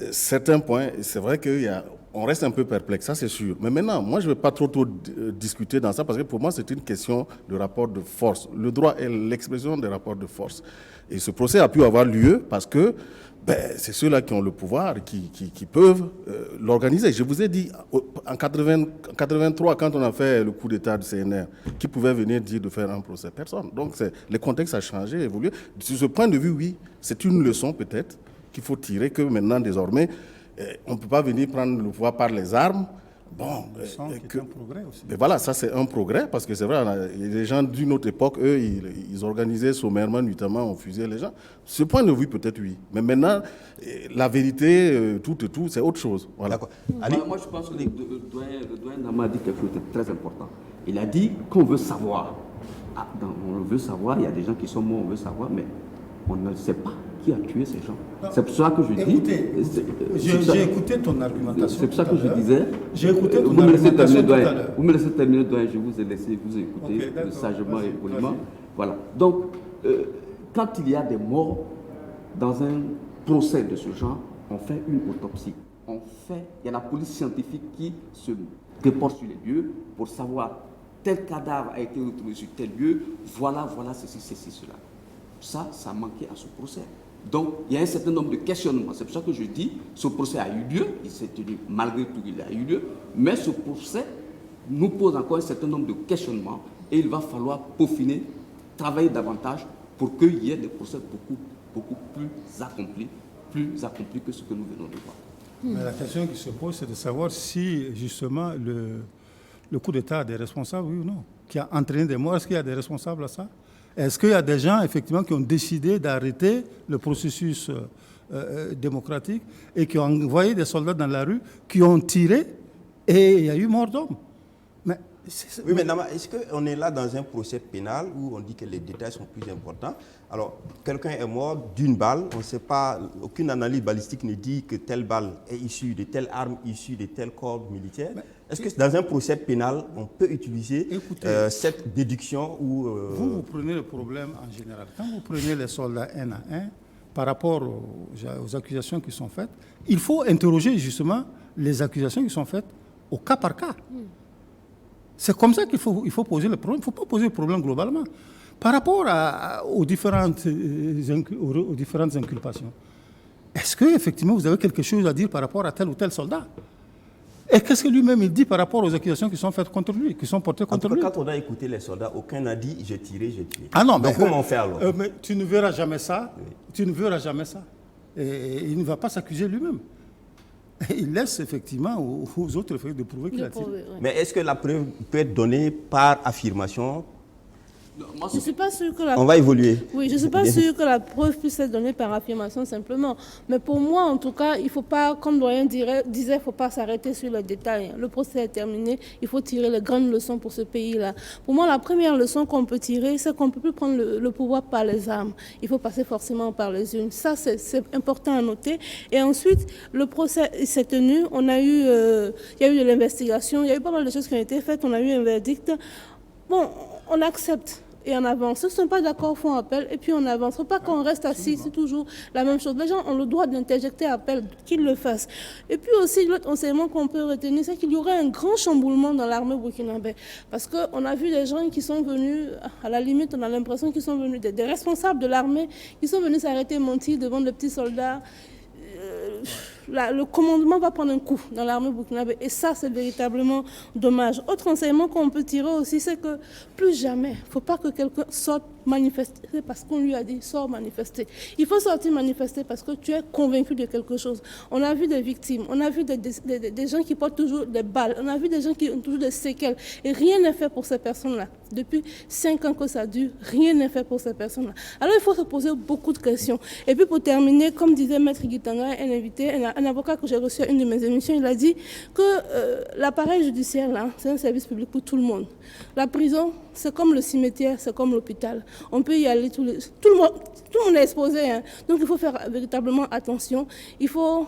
certains points, c'est vrai qu'on reste un peu perplexe, ça c'est sûr. Mais maintenant, moi je ne vais pas trop discuter dans ça, parce que pour moi c'est une question de rapport de force. Le droit est l'expression des rapports de force. Et ce procès a pu avoir lieu parce que c'est ceux-là qui ont le pouvoir, qui peuvent l'organiser. Je vous ai dit, en 83, quand on a fait le coup d'État du CNR, qui pouvait venir dire de faire un procès? Personne. Donc le contexte a changé, évolué. De ce point de vue, oui, c'est une leçon peut-être qu'il faut tirer, que maintenant, désormais, on ne peut pas venir prendre le pouvoir par les armes. Bon, c'est un progrès aussi. Mais voilà, ça c'est un progrès, parce que c'est vrai, les gens d'une autre époque, eux, ils organisaient sommairement, nuitamment, on fusillait les gens. Ce point de vue, peut-être oui. Mais maintenant, la vérité, tout, c'est autre chose. Voilà. D'accord. Moi, je pense que le doyen Nama a dit quelque chose de très important. Il a dit qu'on veut savoir. On veut savoir, il y a des gens qui sont morts, on veut savoir, mais on ne sait pas qui a tué ces gens. C'est pour ça que je dis... J'ai écouté ton argumentation. C'est pour ça que je disais... J'ai écouté ton argumentation tout à l'heure. Vous me laissez terminer, doyen, je vous ai laissé vous écouter sagement et poliment. Voilà. Donc, quand il y a des morts dans un procès de ce genre, on fait une autopsie. Il y a la police scientifique qui se déporte sur les lieux pour savoir tel cadavre a été retrouvé sur tel lieu, voilà, ceci, cela. Ça manquait à ce procès. Donc, il y a un certain nombre de questionnements. C'est pour ça que je dis, ce procès a eu lieu, il s'est tenu, malgré tout, il a eu lieu, mais ce procès nous pose encore un certain nombre de questionnements et il va falloir peaufiner, travailler davantage pour qu'il y ait des procès beaucoup plus accomplis que ce que nous venons de voir. Mais la question qui se pose, c'est de savoir si, justement, le coup d'État a des responsables, oui ou non, qui a entraîné des morts. Est-ce qu'il y a des responsables à ça? Est-ce qu'il y a des gens, effectivement, qui ont décidé d'arrêter le processus démocratique et qui ont envoyé des soldats dans la rue, qui ont tiré et il y a eu mort d'homme? Oui, mais Nama, est-ce qu'on est là dans un procès pénal où on dit que les détails sont plus importants? Alors, quelqu'un est mort d'une balle, on ne sait pas, aucune analyse balistique ne dit que telle balle est issue de telle arme, issue de tel corps militaire. Est-ce que dans un procès pénal, on peut utiliser cette déduction ou Vous prenez le problème en général. Quand vous prenez les soldats un à un, par rapport aux accusations qui sont faites, il faut interroger justement les accusations qui sont faites au cas par cas. C'est comme ça qu'il faut poser le problème. Il ne faut pas poser le problème globalement. Par rapport aux différentes inculpations, est-ce qu'effectivement vous avez quelque chose à dire par rapport à tel ou tel soldat? Et qu'est-ce que lui-même il dit par rapport aux accusations qui sont faites contre lui, qui sont portées contre lui? Quand on a écouté les soldats, aucun n'a dit j'ai tiré, j'ai tué. Ah non, donc mais, comment on fait alors? Mais tu ne verras jamais ça. Oui. Tu ne verras jamais ça. Et il ne va pas s'accuser lui-même. Il laisse effectivement aux autres de prouver qu'il a tiré. Oui. Mais est-ce que la preuve peut être donnée par affirmation? Je ne suis pas sûre que la... On va évoluer. Oui, je ne suis pas sûre que la preuve puisse être donnée par affirmation simplement. Mais pour moi, en tout cas, il ne faut pas, comme Doyen disait, il ne faut pas s'arrêter sur les détails. Le procès est terminé, il faut tirer les grandes leçons pour ce pays-là. Pour moi, la première leçon qu'on peut tirer, c'est qu'on ne peut plus prendre le pouvoir par les armes. Il faut passer forcément par les urnes. Ça, c'est important à noter. Et ensuite, le procès s'est tenu. Il y a eu de l'investigation, il y a eu pas mal de choses qui ont été faites. On a eu un verdict. Bon, on accepte. Et on avance. Ceux qui ne sont pas d'accord font appel et puis on avance. Il ne faut pas qu'on reste assis, c'est toujours la même chose. Les gens ont le droit d'interjecter appel, qu'ils le fassent. Et puis aussi, l'autre enseignement qu'on peut retenir, c'est qu'il y aurait un grand chamboulement dans l'armée burkinabé. Parce qu'on a vu des gens qui sont venus, à la limite, on a l'impression qu'ils sont venus, des responsables de l'armée, qui sont venus s'arrêter mentir devant des petits soldats. Le commandement va prendre un coup dans l'armée burkinabé et ça c'est véritablement dommage. Autre enseignement qu'on peut tirer aussi, c'est que plus jamais, il ne faut pas que quelqu'un sorte manifester parce qu'on lui a dit sors manifester. Il faut sortir manifester parce que tu es convaincu de quelque chose. On a vu des victimes, on a vu des gens qui portent toujours des balles, on a vu des gens qui ont toujours des séquelles et rien n'est fait pour ces personnes-là. Depuis 5 ans que ça dure, rien n'est fait pour ces personnes-là. Alors il faut se poser beaucoup de questions. Et puis pour terminer, comme disait Maître Guitanga, un invité, un avocat que j'ai reçu à une de mes émissions, il a dit que l'appareil judiciaire, là, c'est un service public pour tout le monde. La prison, c'est comme le cimetière, c'est comme l'hôpital. On peut y aller, tout le monde est exposé. Hein. Donc il faut faire véritablement attention. Il faut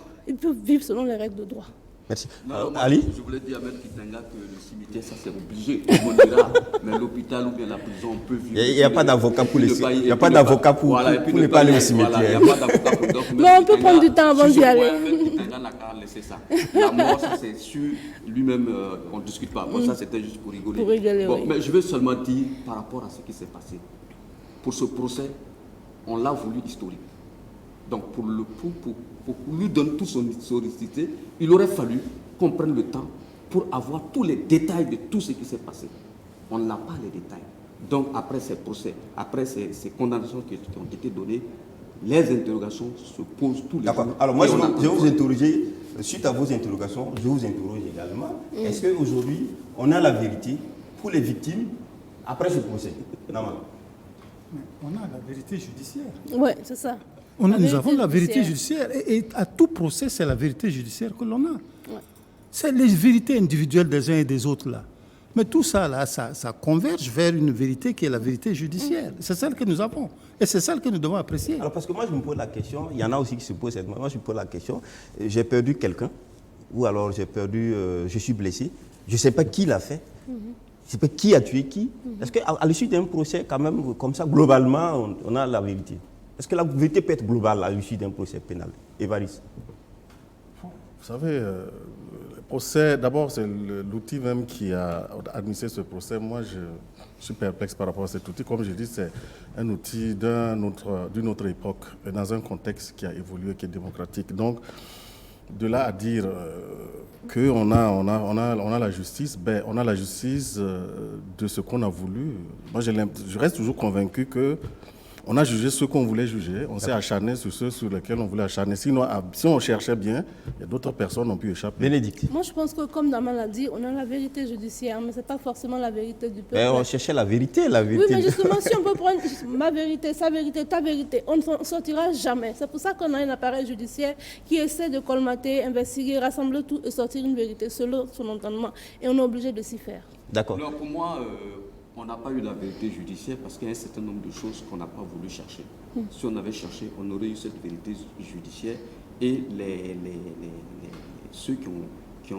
vivre selon les règles de droit. Merci. Non, Ali? Je voulais dire à M. Kitanga que le cimetière, ça c'est obligé. On dira, mais l'hôpital ou bien la prison, on peut vivre. Il n'y a pas d'avocat pour il n'y a pas d'avocat pour ne pas aller au cimetière. Il n'y a pas d'avocat pour donc, mais on peut prendre du temps avant d'y aller. Kitanga n'a qu'à laisser ça. La mort, ça c'est sûr. Lui-même, on ne discute pas. Bon, ça c'était juste pour rigoler. Pour rigoler, bon, oui. Mais je veux seulement dire par rapport à ce qui s'est passé. Pour ce procès, on l'a voulu historique. Donc pour lui donner toute son historicité, il aurait fallu qu'on prenne le temps pour avoir tous les détails de tout ce qui s'est passé. On n'a pas les détails. Donc après ces procès, après ces condamnations qui ont été données, les interrogations se posent tous les jours. Alors moi, je vais vous interroger, suite à vos interrogations, je vous interroge également. Est-ce qu'aujourd'hui, on a la vérité pour les victimes après ce procès? Non, on a la vérité judiciaire. Oui, c'est ça. Nous avons la vérité judiciaire. Et à tout procès, c'est la vérité judiciaire que l'on a. Ouais. C'est les vérités individuelles des uns et des autres là. Mais tout ça là, ça converge vers une vérité qui est la vérité judiciaire. C'est celle que nous avons. Et c'est celle que nous devons apprécier. Alors parce que moi je me pose la question, il y en a aussi qui se posent cette question. Moi je me pose la question, j'ai perdu quelqu'un, ou alors je suis blessé, je ne sais pas qui l'a fait. Je ne sais pas qui a tué qui. Est-ce qu'à l'issue d'un procès, quand même, comme ça, globalement, on a la vérité? Est-ce que la vérité peut être globale à l'issue d'un procès pénal? Évariste. Vous savez, le procès, d'abord, c'est l'outil même qui a administré ce procès. Moi, je suis perplexe par rapport à cet outil. Comme je dis, c'est un outil d'une autre époque, dans un contexte qui a évolué, qui est démocratique. Donc, de là à dire qu'on a la justice, ben, on a la justice de ce qu'on a voulu. Moi, je reste toujours convaincu que On a jugé ce qu'on voulait juger, on s'est acharné sur ceux sur lesquels on voulait acharner. Sinon, si on cherchait bien, il y a d'autres personnes qui ont pu échapper. Bénédicte. Moi, je pense que, comme Daman l'a dit, on a la vérité judiciaire, mais ce n'est pas forcément la vérité du peuple. Mais on cherchait la vérité, la vérité. Oui, mais justement, si on peut prendre ma vérité, sa vérité, ta vérité, on ne sortira jamais. C'est pour ça qu'on a un appareil judiciaire qui essaie de colmater, investiguer, rassembler tout et sortir une vérité selon son entendement. Et on est obligé de s'y faire. D'accord. Alors pour moi, on n'a pas eu la vérité judiciaire parce qu'il y a un certain nombre de choses qu'on n'a pas voulu chercher. Si on avait cherché, on aurait eu cette vérité judiciaire et ceux qui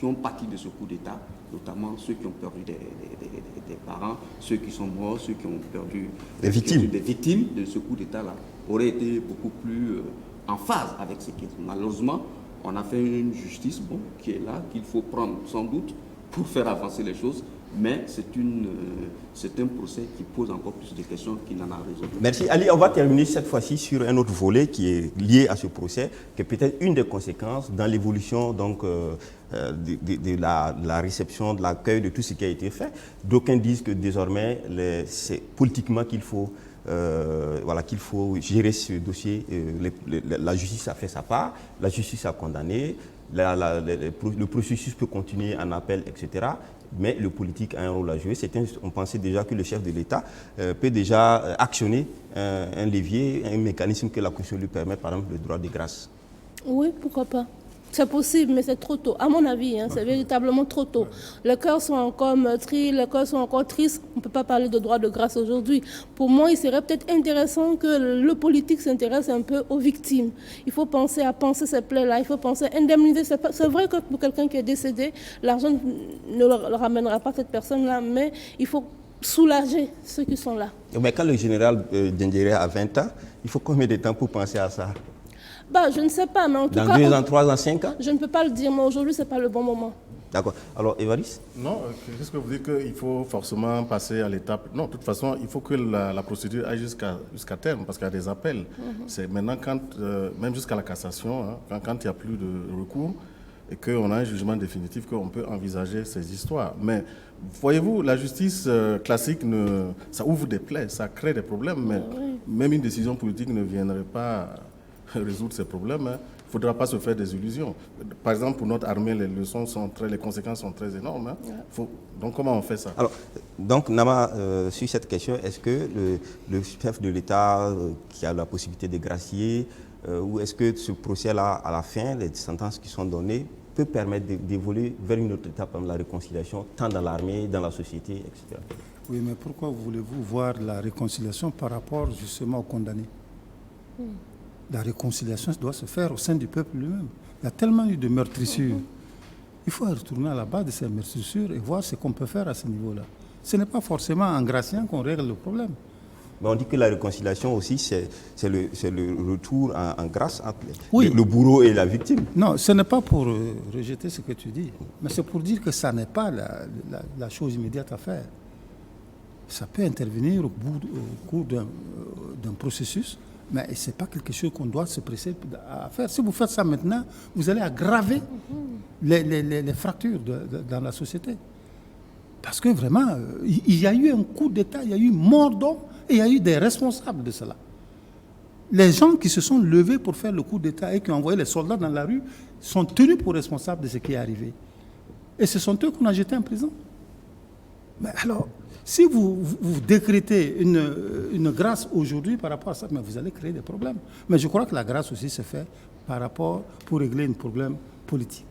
ont pâti de ce coup d'État, notamment ceux qui ont perdu des parents, ceux qui sont morts, ceux qui ont perdu des victimes de ce coup d'État-là, auraient été beaucoup plus en phase avec ce qui est. Malheureusement, on a fait une justice qui est là, qu'il faut prendre sans doute pour faire avancer les choses, mais c'est un procès qui pose encore plus de questions qu'il n'en a résolu. Merci. Ali, on va terminer cette fois-ci sur un autre volet qui est lié à ce procès, qui est peut-être une des conséquences dans l'évolution donc, de la réception, de l'accueil, de tout ce qui a été fait. D'aucuns disent que désormais, c'est politiquement qu'il faut gérer ce dossier. La justice a fait sa part, la justice a condamné, le processus peut continuer en appel, etc. Mais le politique a un rôle à jouer. On pensait déjà que le chef de l'État peut déjà actionner un levier, un mécanisme que la Constitution lui permet, par exemple le droit de grâce. Oui, pourquoi pas. C'est possible, mais c'est trop tôt. À mon avis, c'est véritablement trop tôt. Les cœurs sont encore meurtris, les cœurs sont encore tristes. On ne peut pas parler de droit de grâce aujourd'hui. Pour moi, il serait peut-être intéressant que le politique s'intéresse un peu aux victimes. Il faut penser à penser ces plaies-là. Il faut penser à indemniser. C'est vrai que pour quelqu'un qui est décédé, l'argent ne le ramènera pas cette personne-là, mais il faut soulager ceux qui sont là. Mais quand le général Diendéré a 20 ans, il faut combien de temps pour penser à ça? Je ne sais pas, mais en tout cas... Dans 2 ans, 3 ans, 5 ans? Je ne peux pas le dire, mais aujourd'hui, ce n'est pas le bon moment. D'accord. Alors, Évariste? Non, qu'est-ce que vous dites qu'il faut forcément passer à l'étape? Non, de toute façon, il faut que la procédure aille jusqu'à terme, parce qu'il y a des appels. C'est maintenant, même jusqu'à la cassation, quand il n'y a plus de recours, et qu'on a un jugement définitif, qu'on peut envisager ces histoires. Mais voyez-vous, la justice classique, ça ouvre des plaies, ça crée des problèmes, mais même une décision politique ne viendrait pas résoudre ces problèmes. Il ne faudra pas se faire des illusions. Par exemple, pour notre armée, les conséquences sont très énormes. Donc, comment on fait ça? Alors, donc, Nama, sur cette question, est-ce que le chef de l'État qui a la possibilité de gracier, ou est-ce que ce procès-là, à la fin, les sentences qui sont données, peut permettre d'évoluer vers une autre étape, comme la réconciliation, tant dans l'armée, dans la société, etc. Oui, mais pourquoi voulez-vous voir la réconciliation par rapport justement aux condamnés? La réconciliation doit se faire au sein du peuple lui-même. Il y a tellement eu de meurtrissures. Il faut retourner à la base de ces meurtrissures et voir ce qu'on peut faire à ce niveau-là. Ce n'est pas forcément en graciant qu'on règle le problème. Mais on dit que la réconciliation aussi, c'est le retour en grâce entre le bourreau et la victime. Non, ce n'est pas pour rejeter ce que tu dis, mais c'est pour dire que ça n'est pas la chose immédiate à faire. Ça peut intervenir au cours d'un processus, mais ce n'est pas quelque chose qu'on doit se presser à faire. Si vous faites ça maintenant, vous allez aggraver les fractures dans la société. Parce que vraiment, il y a eu un coup d'État, il y a eu mort d'homme, et il y a eu des responsables de cela. Les gens qui se sont levés pour faire le coup d'État et qui ont envoyé les soldats dans la rue sont tenus pour responsables de ce qui est arrivé. Et ce sont eux qu'on a jetés en prison. Mais alors, si vous décrétez une grâce aujourd'hui par rapport à ça, mais vous allez créer des problèmes. Mais je crois que la grâce aussi se fait pour régler un problème politique.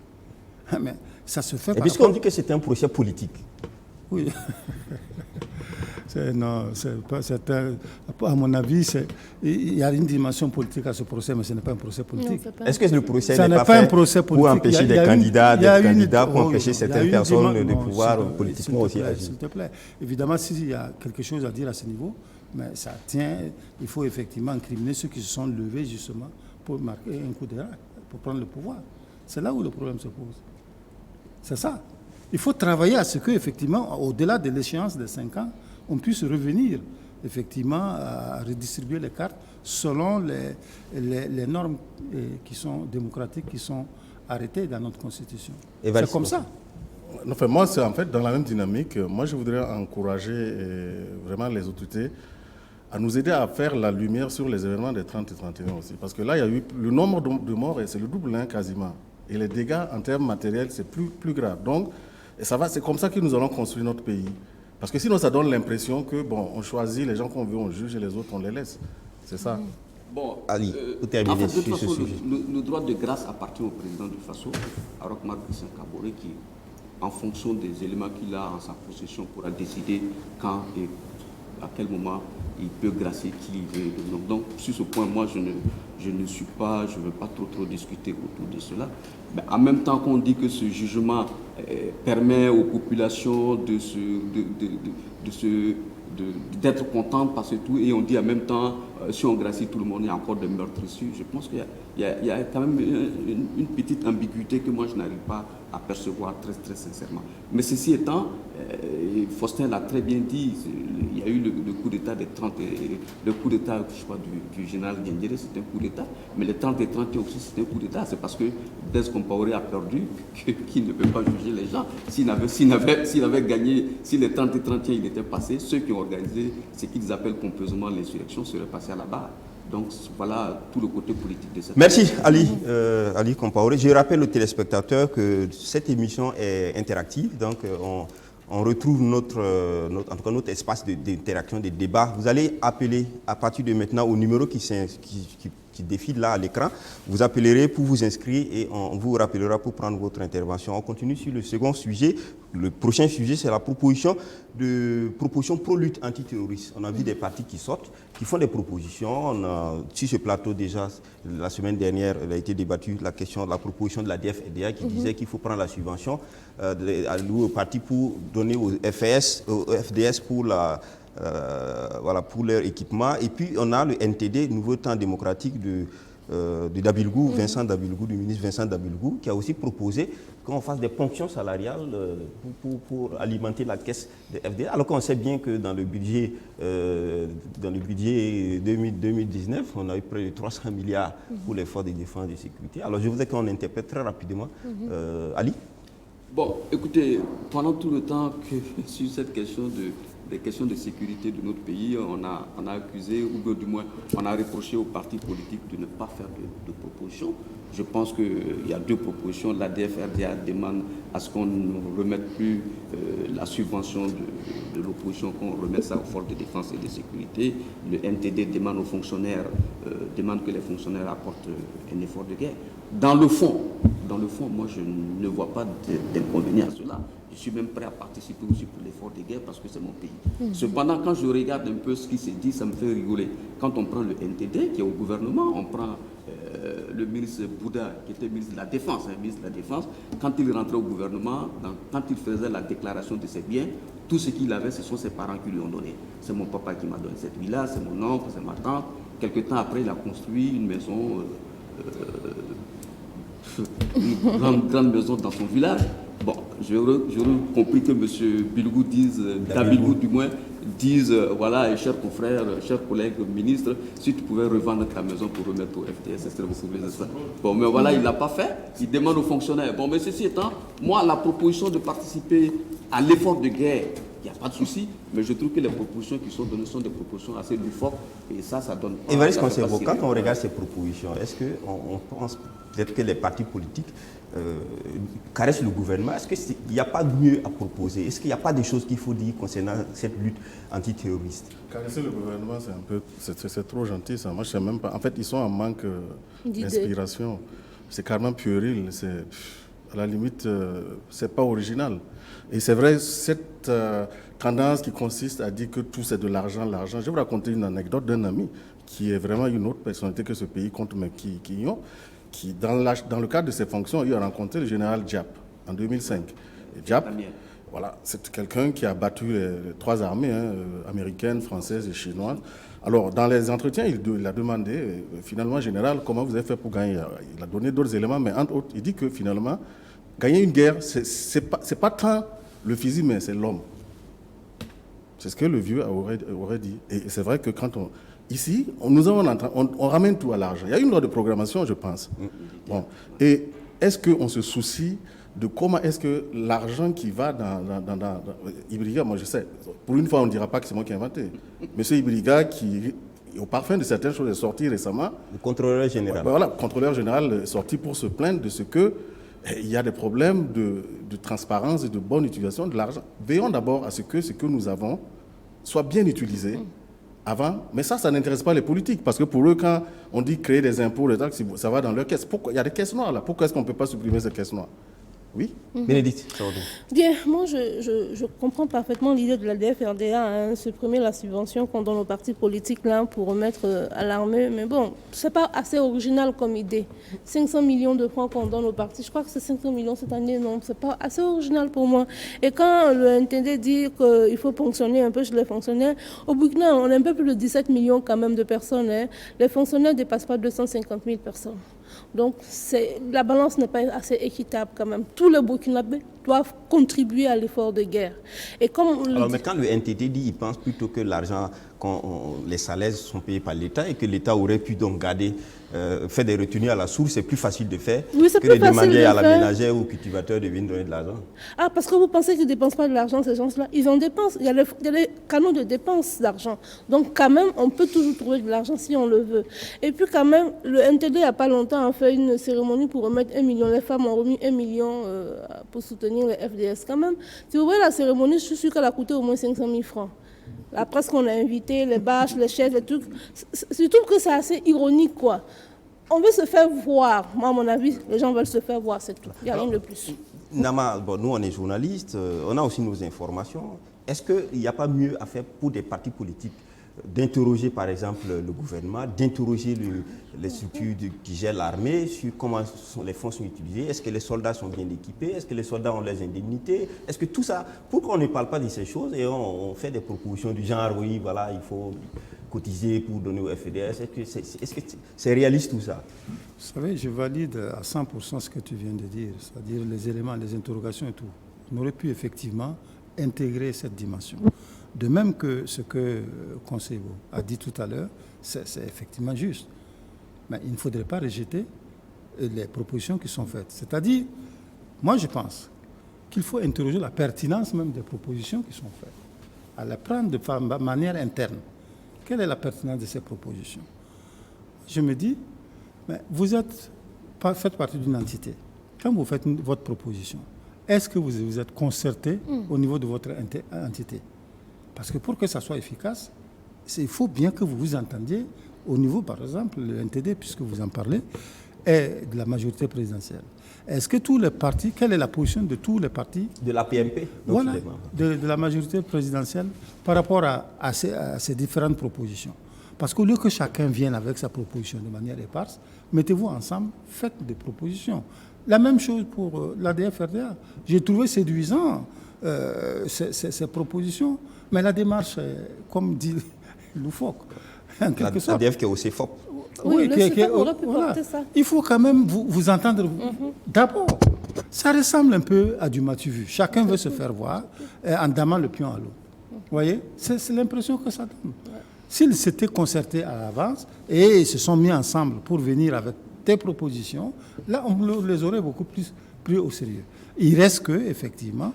Mais ça se fait. Et puisqu'on dit que c'est un procès politique. Oui. Non, à mon avis, il y a une dimension politique à ce procès, mais ce n'est pas un procès politique. Est-ce que le procès n'est pas fait pour empêcher des candidats d'être candidats, pour empêcher certaines personnes de pouvoir politiquement aussi agir? S'il te plaît. Évidemment, s'il y a quelque chose à dire à ce niveau, mais ça tient, il faut effectivement incriminer ceux qui se sont levés justement pour marquer un coup d'État, pour prendre le pouvoir. C'est là où le problème se pose. C'est ça. Il faut travailler à ce que, effectivement, au-delà de l'échéance de 5 ans, on puisse revenir effectivement à redistribuer les cartes selon les normes qui sont démocratiques, qui sont arrêtées dans notre Constitution. C'est comme ça. Enfin, moi, c'est en fait dans la même dynamique. Moi, je voudrais encourager vraiment les autorités à nous aider à faire la lumière sur les événements des 30 et 31 aussi. Parce que là, il y a eu le nombre de morts, et c'est le double quasiment. Et les dégâts en termes matériels, c'est plus grave. Donc, c'est comme ça que nous allons construire notre pays. Parce que sinon, ça donne l'impression que, bon, on choisit les gens qu'on veut, on juge, et les autres, on les laisse. C'est ça. Bon, Ali, pour terminer en fait, de toute sur ce façon, sujet. le droit de grâce appartient au président du Faso, Harold Marc Christian Kaboré, qui, en fonction des éléments qu'il a en sa possession, pourra décider quand et à quel moment il peut gracier qui il veut. Donc, sur ce point, moi, je ne veux pas trop discuter autour de cela. Mais en même temps qu'on dit que ce jugement permet aux populations d'être contentes parce que tout, et on dit en même temps, si on gracie tout le monde, il y a encore des meurtres issus. Je pense qu'il y a quand même une petite ambiguïté que moi je n'arrive pas à percevoir très sincèrement. Mais ceci étant, Faustin l'a très bien dit, il y a eu le coup d'État des 30, le coup d'État, je crois, du général Diendéré, c'était un coup d'État, mais les 30 et 31 aussi, c'était un coup d'État. C'est parce que Blaise Compaoré a perdu qu'il ne peut pas juger les gens. S'il avait gagné, si les 30 et 31 il était passé, ceux qui ont organisé ce qu'ils appellent pompeusement l'insurrection seraient passés à la barre. Donc voilà tout le côté politique de cette... Merci Ali Compaoré. Je rappelle aux téléspectateurs que cette émission est interactive, donc on retrouve notre espace d'interaction, de débat. Vous allez appeler à partir de maintenant au numéro qui défile là à l'écran. Vous appellerez pour vous inscrire et on vous rappellera pour prendre votre intervention. On continue sur le second sujet. Le prochain sujet, c'est la proposition pro-lutte antiterroriste. On a vu des partis qui sortent, qui font des propositions. Sur ce plateau déjà, la semaine dernière, il a été débattu la proposition de la DFDA qui disait qu'il faut prendre la subvention aux partis pour donner au FDS pour pour leur équipement. Et puis on a le NTD, Nouveau Temps démocratique de Dabilgou, du ministre Vincent Dabilgou, qui a aussi proposé qu'on fasse des ponctions salariales pour alimenter la caisse de FDS. Alors qu'on sait bien que dans le budget 2019, on a eu près de 300 milliards pour les forces de défense et de sécurité. Alors je voudrais qu'on interprète très rapidement. Ali? Bon, écoutez, pendant tout le temps que sur cette question des questions de sécurité de notre pays, on a accusé, ou du moins on a reproché aux partis politiques de ne pas faire de propositions. Je pense qu'il y a deux propositions. L'ADF-RDA demande à ce qu'on ne remette plus la subvention de l'opposition, qu'on remette ça aux forces de défense et de sécurité. Le NTD demande aux fonctionnaires, demande que les fonctionnaires apportent un effort de guerre. Dans le fond, moi je ne vois pas d'inconvénient à cela. Je suis même prêt à participer aussi pour l'effort de guerre parce que c'est mon pays. Cependant, quand je regarde un peu ce qui se dit, ça me fait rigoler. Quand on prend le NTD qui est au gouvernement, on prend le ministre Bouddha qui était ministre de la Défense, quand il rentrait au gouvernement, quand il faisait la déclaration de ses biens, tout ce qu'il avait, ce sont ses parents qui lui ont donné. C'est mon papa qui m'a donné cette villa, c'est mon oncle, c'est ma tante. Quelque temps après, il a construit une maison, une grande maison dans son village. Bon, j'aurais compris que M. Bilgou dise, Dabilgou du moins, dise, voilà, chers confrères, chers collègues ministres, si tu pouvais revendre ta maison pour remettre au FDS, ce serait beaucoup plus de ça. Bon, mais voilà, il ne l'a pas fait, il demande aux fonctionnaires. Bon, mais ceci étant, moi, la proposition de participer à l'effort de guerre, il n'y a pas de souci, mais je trouve que les propositions qui sont données sont des propositions assez fortes et ça donne pas... Évariste Conservo, quand on regarde ces propositions, est-ce qu'on pense peut-être que les partis politiques caressent le gouvernement? Est-ce qu'il n'y a pas de mieux à proposer? Est-ce qu'il n'y a pas des choses qu'il faut dire concernant cette lutte antiterroriste? Caresser le gouvernement, c'est trop gentil ça. Moi, je sais même pas. En fait, ils sont en manque d'inspiration. C'est carrément puéril. À la limite, c'est pas original. Et c'est vrai, cette tendance qui consiste à dire que tout c'est de l'argent. Je vais vous raconter une anecdote d'un ami qui est vraiment une autre personnalité que ce pays compte, mais qui dans le cadre de ses fonctions, il a rencontré le général Diap en 2005. Et Diap, voilà, c'est quelqu'un qui a battu les trois armées, américaines, françaises et chinoises. Alors, dans les entretiens, il a demandé, finalement, général, comment vous avez fait pour gagner? Il a donné d'autres éléments, mais entre autres, il dit que finalement, gagner une guerre, c'est pas tant le physique, mais c'est l'homme. C'est ce que le vieux aurait dit. Et c'est vrai que quand ici, on ramène tout à l'argent. Il y a une loi de programmation, je pense. Bon. Et est-ce qu'on se soucie de comment est-ce que l'argent qui va dans Ibriga, moi je sais, pour une fois on ne dira pas que c'est moi qui ai inventé. Monsieur Ibriga qui, au parfum de certaines choses, est sorti récemment. Le contrôleur général. Voilà, le contrôleur général est sorti pour se plaindre de ce que il y a des problèmes de transparence et de bonne utilisation de l'argent. Veillons d'abord à ce que nous avons soit bien utilisé avant. Mais ça n'intéresse pas les politiques. Parce que pour eux, quand on dit créer des impôts, des taxes, ça va dans leur caisse. Pourquoi? Il y a des caisses noires là. Pourquoi est-ce qu'on ne peut pas supprimer ces caisses noires? Oui. Bénédicte. Bien, moi je comprends parfaitement l'idée de la DFRDA, supprimer la subvention qu'on donne aux partis politiques là pour remettre à l'armée. Mais bon, c'est pas assez original comme idée. 500 millions de francs qu'on donne aux partis, je crois que c'est 500 millions cette année, non, c'est pas assez original pour moi. Et quand le NTD dit qu'il faut fonctionner un peu chez les fonctionnaires, au Burkina, on a un peu plus de 17 millions quand même de personnes. Les fonctionnaires ne dépassent pas 250 000 personnes. Donc la balance n'est pas assez équitable quand même. Tous les Burkinabés doivent contribuer à l'effort de guerre. Et comme mais quand le NTD dit, il pense plutôt que l'argent, les salaires sont payés par l'État et que l'État aurait pu donc garder, faire des retenues à la source, c'est plus facile de faire que de demander à la ménagère ou au cultivateur de venir donner de l'argent. Ah, parce que vous pensez qu'ils ne dépensent pas de l'argent, ces gens-là? Ils en dépensent. Il y a les canaux de dépenses d'argent. Donc quand même, on peut toujours trouver de l'argent si on le veut. Et puis quand même, le NTD, il n'y a pas longtemps, a fait une cérémonie pour remettre 1 million. Les femmes ont remis 1 million pour soutenir les FDS. Quand même, si vous voyez la cérémonie, je suis sûre qu'elle a coûté au moins 500 000 francs. La presse qu'on a invité, les bâches, les chaises, les trucs. Je trouve que c'est assez ironique, quoi. On veut se faire voir. Moi, à mon avis, les gens veulent se faire voir, c'est tout. Il n'y a rien de plus. Nama, nous, on est journalistes, on a aussi nos informations. Est-ce qu'il n'y a pas mieux à faire pour des partis politiques d'interroger, par exemple, le gouvernement, d'interroger les structures qui gèrent l'armée sur comment les fonds sont utilisés? Est-ce que les soldats sont bien équipés? Est-ce que les soldats ont les indemnités? Est-ce que tout ça, pourquoi on ne parle pas de ces choses et on fait des propositions du genre, oui, voilà, il faut cotiser pour donner au FDS? Est-ce que c'est réaliste tout ça? Vous savez, je valide à 100% ce que tu viens de dire, c'est-à-dire les éléments, les interrogations et tout. On aurait pu effectivement intégrer cette dimension. De même que ce que Conseil a dit tout à l'heure, c'est effectivement juste. Mais il ne faudrait pas rejeter les propositions qui sont faites. C'est-à-dire, moi je pense qu'il faut interroger la pertinence même des propositions qui sont faites, à les prendre de manière interne. Quelle est la pertinence de ces propositions? Je me dis, mais vous faites partie d'une entité. Quand vous faites votre proposition, est-ce que vous êtes concerté au niveau de votre entité? Parce que pour que ça soit efficace, il faut bien que vous vous entendiez au niveau, par exemple, le NTD, puisque vous en parlez, est de la majorité présidentielle. Est-ce que tous les partis, quelle est la position de tous les partis? De la PMP? Voilà, de la majorité présidentielle par rapport à ces différentes propositions. Parce qu'au lieu que chacun vienne avec sa proposition de manière éparse, mettez-vous ensemble, faites des propositions. La même chose pour la DFRDA. J'ai trouvé séduisant ces propositions, mais la démarche, comme dit loufoque, en quelque sorte. La DF qui est au CFOP. Oui, voilà. Ça. Il faut quand même vous entendre. D'abord, ça ressemble un peu à du matu-vu. Chacun veut se faire voir en damant le pion à l'eau. Vous voyez? C'est l'impression que ça donne. S'ils s'étaient concertés à l'avance et se sont mis ensemble pour venir avec des propositions, là, on les aurait beaucoup plus pris au sérieux. Il reste que, effectivement,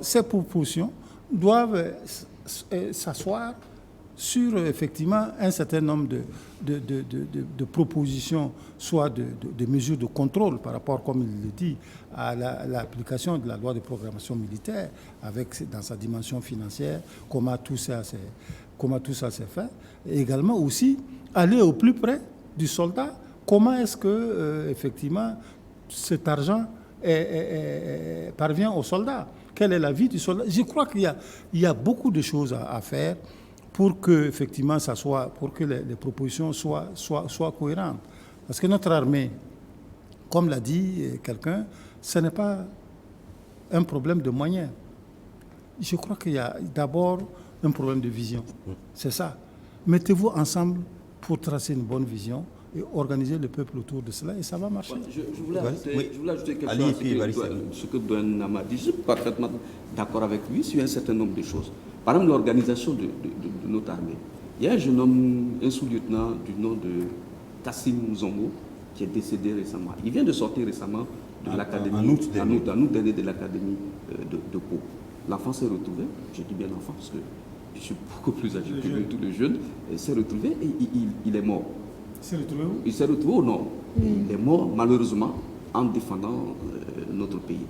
ces propositions doivent s'asseoir sur, effectivement, un certain nombre de propositions, soit de mesures de contrôle par rapport, comme il le dit, à l'application de la loi de programmation militaire, avec dans sa dimension financière, comment tout ça s'est fait. Et également aussi, aller au plus près du soldat. Comment est-ce que, effectivement, cet argent parvient aux soldats? Quelle est la vie du soldat? Je crois qu'il y a beaucoup de choses à faire pour que, effectivement, pour que les propositions soient cohérentes. Parce que notre armée, comme l'a dit quelqu'un, ce n'est pas un problème de moyens. Je crois qu'il y a d'abord un problème de vision. C'est ça. Mettez-vous ensemble pour tracer une bonne vision et organiser le peuple autour de cela, et ça va marcher. Je voulais ajouter quelque chose à ce que Douane Nama dit. Je suis parfaitement d'accord avec lui sur un certain nombre de choses. Par exemple, l'organisation de notre armée. Il y a un jeune homme, un sous-lieutenant du nom de Kassim Zongo, qui est décédé récemment. Il vient de sortir récemment de l'académie, en août dernier de l'académie de Pau. L'enfant s'est retrouvé, je dis bien l'enfant parce que je suis beaucoup plus âgé que lui, tous les jeunes, s'est retrouvé et il est mort. Il s'est retrouvé où? Il s'est retrouvé au nord. Il est mort malheureusement en défendant notre pays.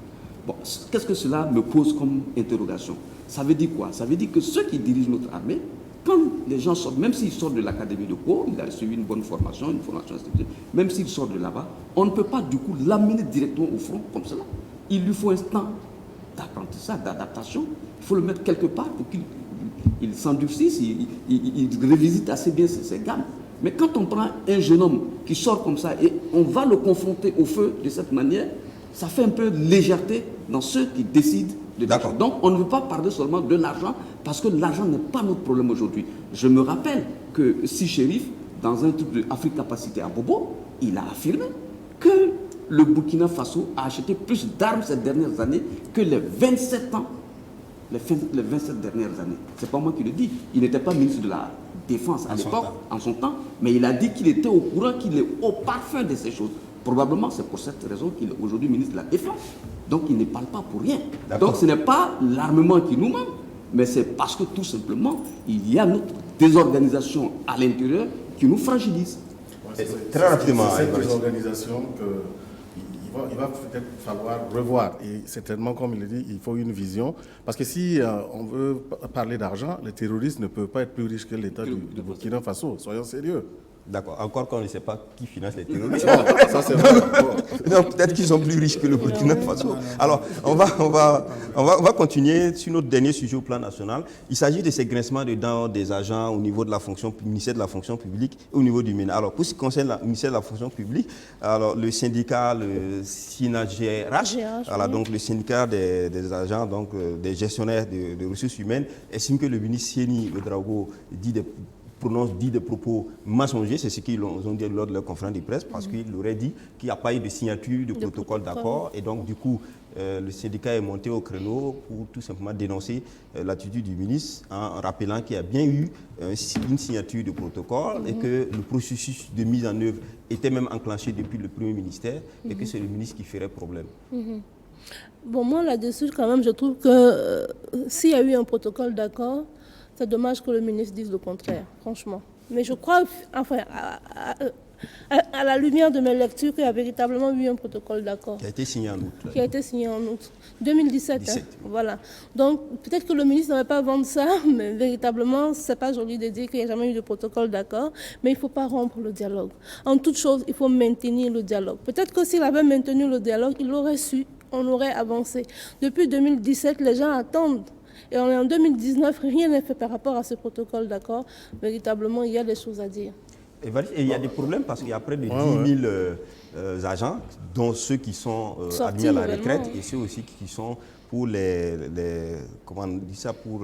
Bon, qu'est-ce que cela me pose comme interrogation? Ça veut dire quoi? Ça veut dire que ceux qui dirigent notre armée, quand les gens sortent, même s'ils sortent de l'académie de Pau, il a suivi une bonne formation, une formation institutionnelle, même s'ils sortent de là-bas, on ne peut pas du coup l'amener directement au front comme cela. Il lui faut un temps d'apprentissage, d'adaptation. Il faut le mettre quelque part pour qu'il s'endurcisse, il revisite assez bien ses gammes. Mais quand on prend un jeune homme qui sort comme ça et on va le confronter au feu de cette manière, ça fait un peu de légèreté dans ceux qui décident de l'argent. Donc on ne veut pas parler seulement de l'argent parce que l'argent n'est pas notre problème aujourd'hui. Je me rappelle que si Chérif, dans un truc de Afrique Capacité à Bobo, il a affirmé que le Burkina Faso a acheté plus d'armes ces dernières années que les 27 ans, les 27 dernières années. C'est pas moi qui le dis. Il n'était pas ministre de la Défense à l'époque, en son temps, mais il a dit qu'il était au courant, qu'il est au parfum de ces choses. Probablement, c'est pour cette raison qu'il est aujourd'hui ministre de la Défense. Donc, il ne parle pas pour rien. Donc, ce n'est pas l'armement qui nous manque, mais c'est parce que tout simplement, il y a notre désorganisation à l'intérieur qui nous fragilise. Très rapidement, c'est cette désorganisation qu'il va peut-être falloir revoir. Et certainement, comme il le dit, il faut une vision. Parce que si on veut parler d'argent, les terroristes ne peuvent pas être plus riches que l'État du Burkina Faso. Soyons sérieux. D'accord, encore qu'on ne sait pas qui finance les terroristes. Ça, c'est vrai. Non, peut-être qu'ils sont plus riches que le Burkina Faso. Alors, on va continuer sur notre dernier sujet au plan national. Il s'agit de ces grincements de dents des agents au niveau de la fonction, ministère de la fonction publique et au niveau du MENA. Alors, pour ce qui concerne le ministère de la fonction publique, alors, le syndicat, le SINAGRH, voilà, donc le syndicat des agents, donc des gestionnaires de ressources humaines, estime que le ministre Sieni Ouedraogo dit des propos mensongers, c'est ce qu'ils ont dit lors de leur conférence de presse, parce qu'il aurait dit qu'il n'y a pas eu de signature de protocole d'accord, et donc du coup, le syndicat est monté au créneau pour tout simplement dénoncer l'attitude du ministre en rappelant qu'il y a bien eu une signature de protocole et que le processus de mise en œuvre était même enclenché depuis le Premier ministère et que c'est le ministre qui ferait problème. Bon, moi là-dessus, quand même, je trouve que s'il y a eu un protocole d'accord, c'est dommage que le ministre dise le contraire, franchement. Mais je crois, enfin, à la lumière de mes lectures, qu'il y a véritablement eu un protocole d'accord. Qui a été signé en août. Qui a été signé en août 2017. 17. Voilà. Donc, peut-être que le ministre n'avait pas vendre ça, mais véritablement, c'est pas joli de dire qu'il n'y a jamais eu de protocole d'accord, mais il ne faut pas rompre le dialogue. En toute chose, il faut maintenir le dialogue. Peut-être que s'il avait maintenu le dialogue, il aurait su, on aurait avancé. Depuis 2017, les gens attendent. Et on est en 2019, rien n'est fait par rapport à ce protocole d'accord. Véritablement, il y a des choses à dire. Et il y a des problèmes parce qu'il y a près de 10 000 agents, dont ceux qui sont admis à la retraite et ceux aussi qui sont pour comment on dit ça, pour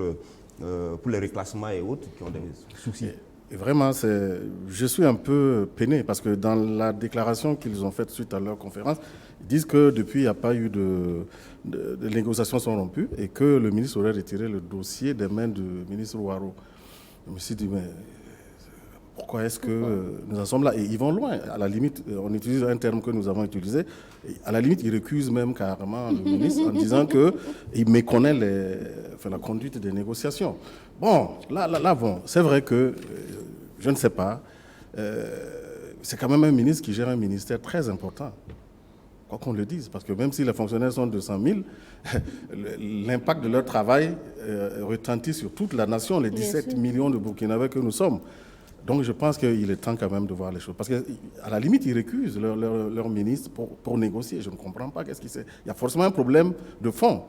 les reclassements et autres, qui ont des soucis. Et vraiment, je suis un peu peiné parce que dans la déclaration qu'ils ont faite suite à leur conférence, ils disent que depuis, il n'y a pas eu de négociations sont rompues et que le ministre aurait retiré le dossier des mains du ministre Ouattara. Je me suis dit, mais pourquoi est-ce que nous en sommes là? Et ils vont loin. À la limite, on utilise un terme que nous avons utilisé. À la limite, ils récusent même carrément le ministre en disant qu'il méconnaît la conduite des négociations. Bon, là bon, c'est vrai que, je ne sais pas, c'est quand même un ministre qui gère un ministère très important. Quoi qu'on le dise, parce que même si les fonctionnaires sont 200 000, l'impact de leur travail retentit sur toute la nation, les 17 millions de Burkinabés que nous sommes. Donc je pense qu'il est temps quand même de voir les choses. Parce qu'à la limite, ils récusent leur ministre pour négocier. Je ne comprends pas qu'est-ce qui c'est. Il y a forcément un problème de fond.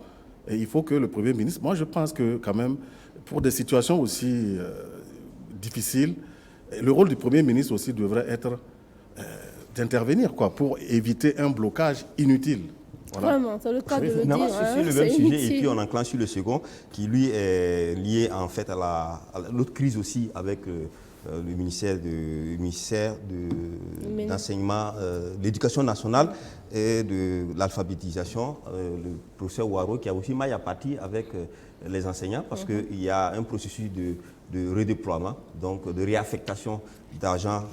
Et il faut que le Premier ministre... Moi, je pense que quand même, pour des situations aussi difficiles, le rôle du Premier ministre aussi devrait être d'intervenir, pour éviter un blocage inutile. Voilà. Vraiment, c'est le cas de le dire. C'est le même sujet, et puis on enclenche sur le second, qui lui est lié en fait à l'autre crise aussi avec le ministère d'enseignement, de l'éducation nationale et de l'alphabétisation, le professeur Ouattara, qui a aussi maille à partir avec les enseignants, parce qu'il y a un processus de redéploiement, donc de réaffectation d'agents,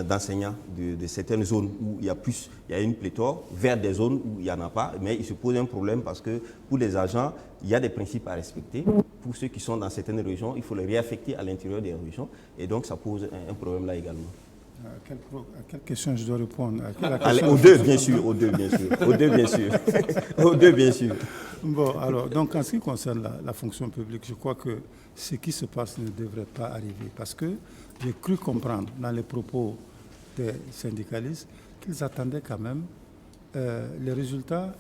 d'enseignants de certaines zones où il y a une pléthore, vers des zones où il n'y en a pas. Mais il se pose un problème parce que pour les agents, il y a des principes à respecter. Pour ceux qui sont dans certaines régions, il faut les réaffecter à l'intérieur des régions. Et donc, ça pose un problème là également. À quelle question je dois répondre? Aux deux, bien sûr. Aux deux, bien sûr. Bon, alors, donc en ce qui concerne la fonction publique, je crois que ce qui se passe ne devrait pas arriver. Parce que j'ai cru comprendre dans les propos des syndicalistes qu'ils attendaient quand même les résultats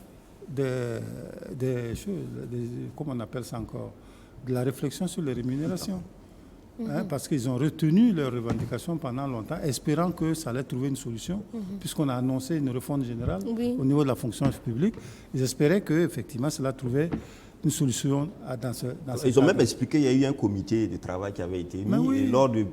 des choses, comment on appelle ça encore, de la réflexion sur les rémunérations. Parce qu'ils ont retenu leurs revendications pendant longtemps, espérant que ça allait trouver une solution, puisqu'on a annoncé une refonte générale au niveau de la fonction publique. Ils espéraient qu'effectivement cela trouvait une solution dans ce Ils ont même expliqué qu'il y a eu un comité de travail qui avait été mis, et lors du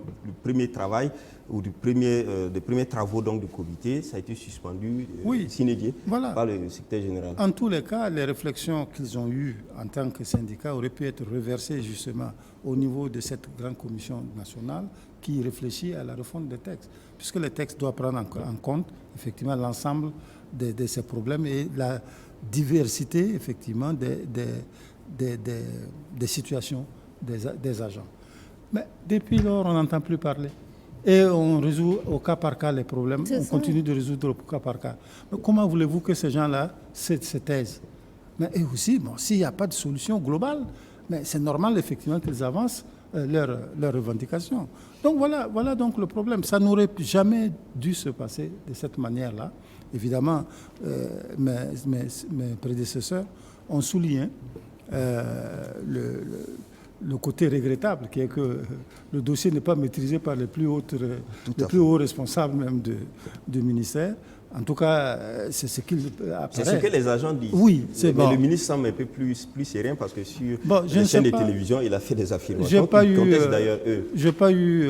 premier travail, ou des premiers travaux donc, du comité, ça a été suspendu sine die par le secrétaire général. En tous les cas, les réflexions qu'ils ont eues en tant que syndicat auraient pu être reversées justement au niveau de cette grande commission nationale qui réfléchit à la refonte des textes, puisque les textes doivent prendre en compte effectivement l'ensemble de ces problèmes et la diversité effectivement des situations des agents. Mais depuis lors, on n'entend plus parler. Et on résout au cas par cas les problèmes, continue de résoudre au cas par cas. Mais comment voulez-vous que ces gens-là se taisent? Mais et aussi, bon, s'il n'y a pas de solution globale, mais c'est normal effectivement qu'ils avancent leurs revendications. Donc voilà donc le problème. Ça n'aurait jamais dû se passer de cette manière-là. Évidemment, mes prédécesseurs ont souligné le côté regrettable qui est que le dossier n'est pas maîtrisé par les plus hauts responsables même du ministère. En tout cas, c'est ce qu'il apparaît. C'est ce que les agents disent. Oui, c'est bon. Mais le ministre semble un peu plus serein parce que sur les chaînes de télévision, il a fait des affirmations qui contestent d'ailleurs eux. Je n'ai pas eu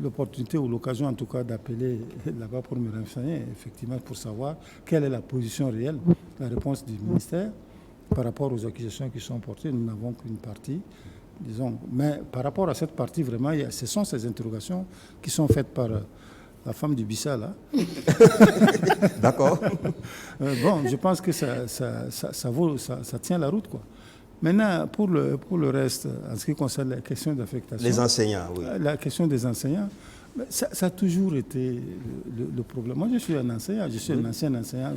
l'opportunité ou l'occasion en tout cas d'appeler là-bas pour me renseigner, effectivement, pour savoir quelle est la position réelle, la réponse du ministère par rapport aux accusations qui sont portées. Nous n'avons qu'une partie, disons. Mais par rapport à cette partie, vraiment, ce sont ces interrogations qui sont faites par la femme du Bissa, là. D'accord. Bon, je pense que ça tient la route, quoi. Maintenant, pour le reste, en ce qui concerne la question d'affectation... Les enseignants, oui. La question des enseignants, ça a toujours été le problème. Moi, je suis un enseignant, je suis un ancien enseignant,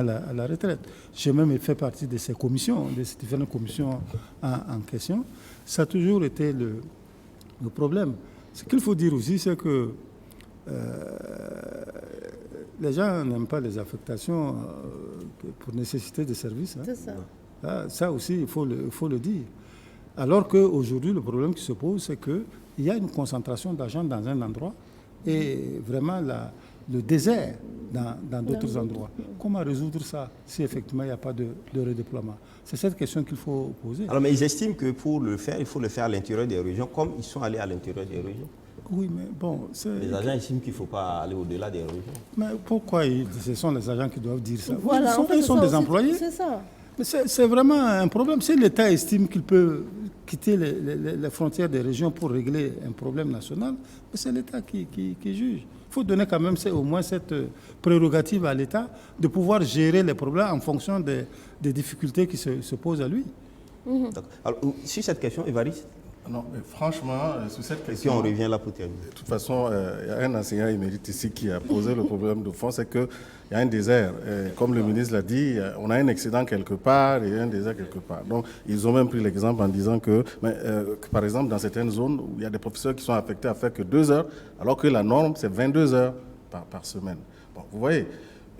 à la retraite. J'ai même fait partie de ces commissions, de ces différentes commissions en question. Ça a toujours été le problème. Ce qu'il faut dire aussi, c'est que les gens n'aiment pas les affectations pour nécessité de service. Hein. C'est ça. Ça aussi, il faut le dire. Alors qu'aujourd'hui, le problème qui se pose, c'est qu'il y a une concentration d'agents dans un endroit et vraiment le désert dans d'autres endroits. Comment résoudre ça si effectivement il n'y a pas de redéploiement? C'est cette question qu'il faut poser. Alors, mais ils estiment que pour le faire, il faut le faire à l'intérieur des régions, comme ils sont allés à l'intérieur des régions. Oui, mais bon... Les agents estiment qu'il ne faut pas aller au-delà des régions. Mais pourquoi ce sont les agents qui doivent dire ça? Voilà, ils sont des employés. C'est ça. Mais c'est vraiment un problème. Si l'État estime qu'il peut quitter les frontières des régions pour régler un problème national, c'est l'État qui juge. Il faut donner quand même au moins cette prérogative à l'État de pouvoir gérer les problèmes en fonction des difficultés qui se posent à lui. Alors, sur cette question, Évariste? Non, mais franchement, sur cette question... Et puis on revient là pour terminer. De toute façon, il y a un enseignant émérite ici qui a posé le problème de fond, c'est qu'il y a un désert. Et comme le ministre l'a dit, on a un excédent quelque part et un désert quelque part. Donc, ils ont même pris l'exemple en disant que par exemple, dans certaines zones où il y a des professeurs qui sont affectés à faire que 2 heures, alors que la norme, c'est 22 heures par semaine. Bon, vous voyez,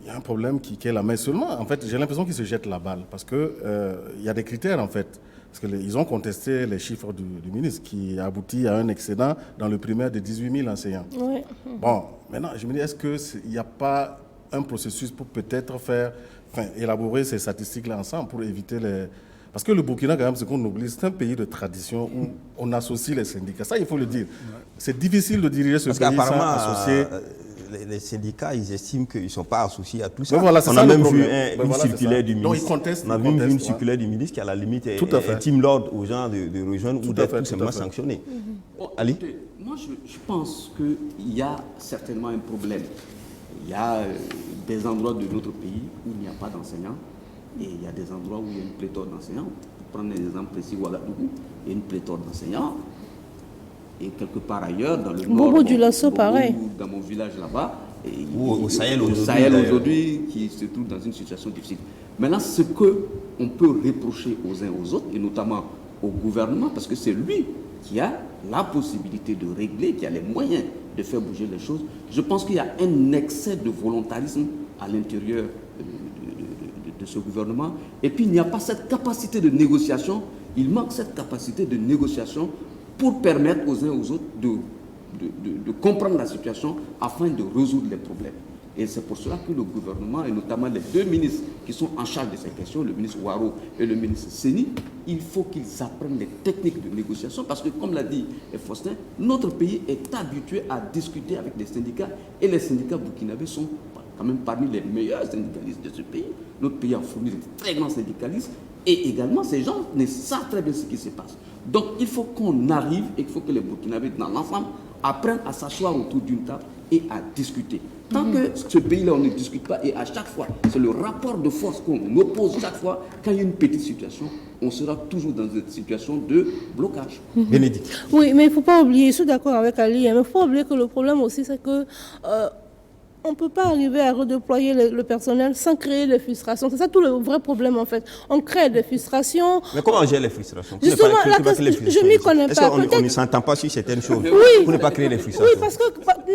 il y a un problème qui est là. Mais seulement, en fait, j'ai l'impression qu'ils se jettent la balle parce qu'il y a des critères, en fait. Parce qu'ils ont contesté les chiffres du ministre qui aboutit à un excédent dans le primaire de 18 000 enseignants. Oui. Bon, maintenant, je me dis, est-ce qu'il n'y a pas un processus pour peut-être élaborer ces statistiques-là ensemble pour éviter les... Parce que le Burkina, quand même, ce qu'on oublie, c'est un pays de tradition où on associe les syndicats. Ça, il faut le dire. C'est difficile de diriger ce pays sans associer... les syndicats, ils estiment qu'ils ne sont pas associés à tout ça. Voilà, on a même vu une circulaire du ministre. On a même vu une circulaire du ministre qui, à la limite, intime l'ordre aux gens de rejoindre ou d'être tout simplement sanctionnés. Ali ? Moi, je pense qu'il y a certainement un problème. Il y a des endroits de notre pays où il n'y a pas d'enseignants et il y a des endroits où il y a une pléthore d'enseignants. Pour prendre un exemple précis, Ouagadougou, il y a une pléthore d'enseignants. Et quelque part ailleurs, dans le nord, pareil. Dans mon village là-bas, au Sahel aujourd'hui, qui se trouve dans une situation difficile. Maintenant, ce qu'on peut reprocher aux uns aux autres, et notamment au gouvernement, parce que c'est lui qui a la possibilité de régler, qui a les moyens de faire bouger les choses, je pense qu'il y a un excès de volontarisme à l'intérieur de ce gouvernement. Et puis, il n'y a pas cette capacité de négociation. Il manque cette capacité de négociation pour permettre aux uns aux autres de comprendre la situation afin de résoudre les problèmes. Et c'est pour cela que le gouvernement, et notamment les deux ministres qui sont en charge de ces questions, le ministre Ouaro et le ministre Seni, il faut qu'ils apprennent les techniques de négociation parce que, comme l'a dit Faustin, notre pays est habitué à discuter avec les syndicats et les syndicats burkinabés sont quand même parmi les meilleurs syndicalistes de ce pays. Notre pays a fourni de très grands syndicalistes et également ces gens savent très bien ce qui se passe. Donc il faut qu'on arrive et il faut que les Burkinabés dans l'ensemble apprennent à s'asseoir autour d'une table et à discuter. Tant que ce pays-là, on ne discute pas et à chaque fois, c'est le rapport de force qu'on oppose chaque fois, quand il y a une petite situation, on sera toujours dans une situation de blocage. Bénédicte. Oui, mais il ne faut pas oublier, je suis d'accord avec Ali, mais il ne faut pas oublier que le problème aussi, c'est que on ne peut pas arriver à redéployer le personnel sans créer des frustrations. C'est ça tout le vrai problème en fait. On crée des frustrations. Mais comment on gère les frustrations? Justement, je ne m'y connais pas. Est-ce qu'on ne s'entend pas sur certaines choses pour ne pas créer des frustrations? Oui, parce que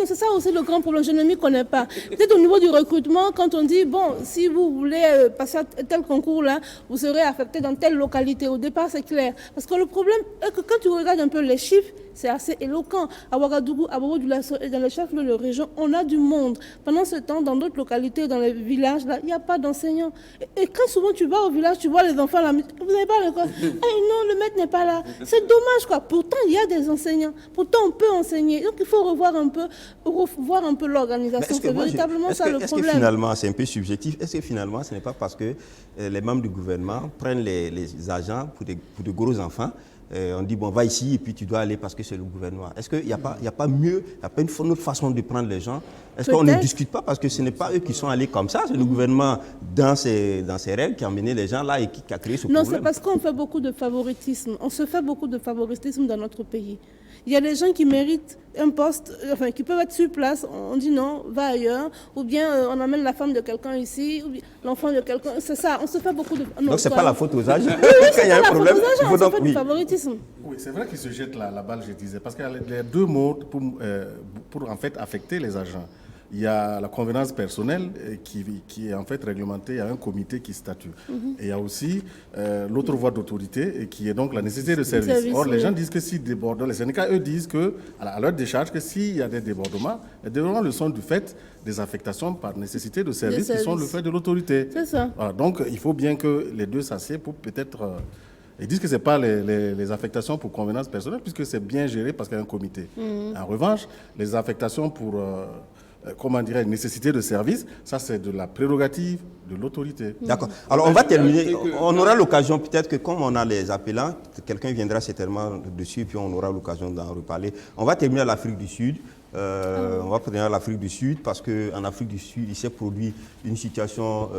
c'est ça aussi le grand problème. Je ne m'y connais pas. Peut-être au niveau du recrutement, quand on dit, bon, si vous voulez passer à tel concours-là, vous serez affecté dans telle localité. Au départ, c'est clair. Parce que le problème est que quand tu regardes un peu les chiffres, c'est assez éloquent. À Ouagadougou, à Bobo Dioulasso et dans les chefs-lieux de région, on a du monde. Pendant ce temps, dans d'autres localités, dans les villages, là, il n'y a pas d'enseignants. Et quand souvent tu vas au village, tu vois les enfants là, vous n'avez pas l'école. Eh non, le maître n'est pas là. C'est dommage, quoi. Pourtant, il y a des enseignants. Pourtant, on peut enseigner. Donc, il faut revoir un peu l'organisation. C'est véritablement ça le problème. Est-ce que finalement, c'est un peu subjectif? Est-ce que finalement, ce n'est pas parce que les membres du gouvernement prennent les agents pour de gros enfants? On dit, bon, va ici et puis tu dois aller parce que c'est le gouvernement. Est-ce qu'il n'y a pas mieux, il n'y a pas une autre façon de prendre les gens? Est-ce qu'on ne discute pas parce que ce n'est pas eux qui sont allés comme ça, c'est le gouvernement dans ses règles qui a mené les gens là et qui a créé ce problème? Non, c'est parce qu'on fait beaucoup de favoritisme. On se fait beaucoup de favoritisme dans notre pays. Il y a des gens qui méritent un poste, enfin qui peuvent être sur place, on dit non, va ailleurs, ou bien on amène la femme de quelqu'un ici, ou bien l'enfant de quelqu'un, c'est ça, on se fait beaucoup de... Non, donc c'est pas la faute aux agents. Oui, quand il y a un problème, il faut donc... On se fait du favoritisme. Oui, c'est vrai qu'ils se jettent la balle, je disais, parce qu'il y a les deux mots pour en fait affecter les agents. Il y a la convenance personnelle qui est en fait réglementée, il y a un comité qui statue. Et il y a aussi l'autre voie d'autorité qui est donc la nécessité de service. Or, les gens disent que si débordent, les syndicats, eux, disent que, à leur décharge, que s'il y a des débordements, les débordements le sont du fait des affectations par nécessité de service qui sont le fait de l'autorité. C'est ça. Voilà, donc, il faut bien que les deux s'assiedent pour peut-être... Ils disent que ce n'est pas les affectations pour convenance personnelle, puisque c'est bien géré parce qu'il y a un comité. En revanche, les affectations pour... comment dirais une nécessité de service, ça c'est de la prérogative de l'autorité. D'accord. Alors on va terminer, on aura l'occasion peut-être que comme on a les appelants, quelqu'un viendra certainement dessus puis on aura l'occasion d'en reparler. On va terminer à l'Afrique du Sud. On va terminer à l'Afrique du Sud parce qu'en Afrique du Sud, il s'est produit une situation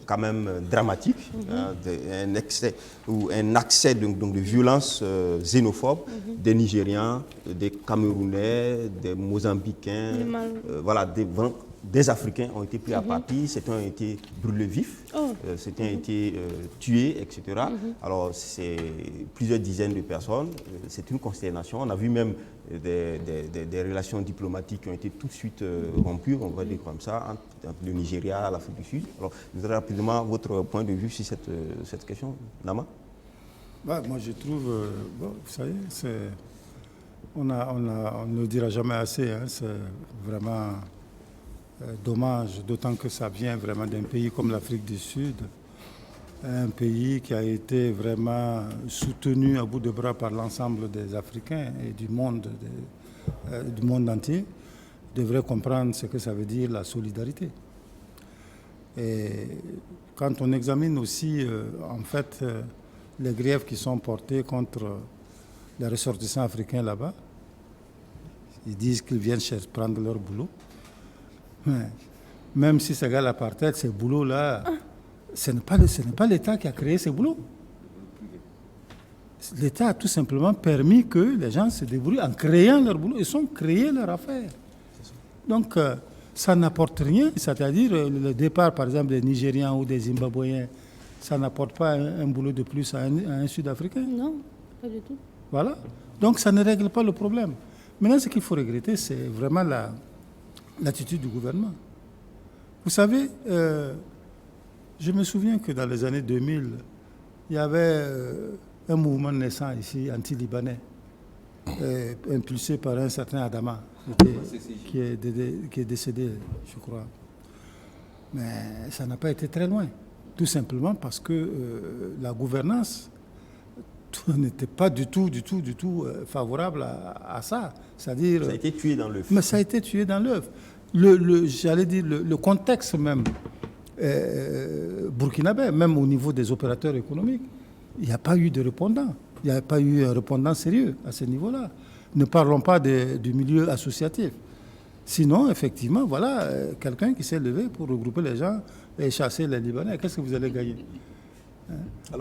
quand même dramatique, un excès ou un accès de violence xénophobe des Nigérians, des Camerounais, des Mozambicains, voilà, des Africains ont été pris à partie, certains ont été brûlés vifs, certains ont été tués, etc. Alors, c'est plusieurs dizaines de personnes, c'est une consternation. On a vu même des relations diplomatiques qui ont été tout de suite rompues, on va dire comme ça, entre le Nigeria et l'Afrique du Sud. Alors, vous avez rapidement votre point de vue sur cette question, Nama? Moi, je trouve, vous savez, on ne le dira jamais assez, hein, c'est vraiment... dommage, d'autant que ça vient vraiment d'un pays comme l'Afrique du Sud, un pays qui a été vraiment soutenu à bout de bras par l'ensemble des Africains et du monde entier. devrait comprendre ce que ça veut dire la solidarité. Et quand on examine aussi, en fait, les griefs qui sont portés contre les ressortissants africains là-bas, ils disent qu'ils viennent prendre leur boulot. Mais même si c'est l'apartheid, ces boulots-là, ce n'est pas l'État qui a créé ces boulots. L'État a tout simplement permis que les gens se débrouillent en créant leur boulot. Ils ont créé leur affaire. Donc, ça n'apporte rien. C'est-à-dire, le départ, par exemple, des Nigérians ou des Zimbabwéens, ça n'apporte pas un boulot de plus à un Sud-Africain. Non, pas du tout. Voilà. Donc, ça ne règle pas le problème. Maintenant, ce qu'il faut regretter, c'est vraiment l'attitude du gouvernement. Vous savez, je me souviens que dans les années 2000, il y avait un mouvement naissant ici, anti-libanais, impulsé par un certain Adama, qui est décédé, je crois. Mais ça n'a pas été très loin, tout simplement parce que la gouvernance n'était pas du tout favorable à ça. C'est-à-dire, ça a été tué dans l'œuf. Mais ça a été tué dans l'œuf. J'allais dire, le contexte même burkinabé, même au niveau des opérateurs économiques, il n'y a pas eu de répondant. Il n'y a pas eu un répondant sérieux à ce niveau-là. Ne parlons pas du milieu associatif. Sinon, effectivement, voilà, quelqu'un qui s'est levé pour regrouper les gens et chasser les Libanais. Qu'est-ce que vous allez gagner?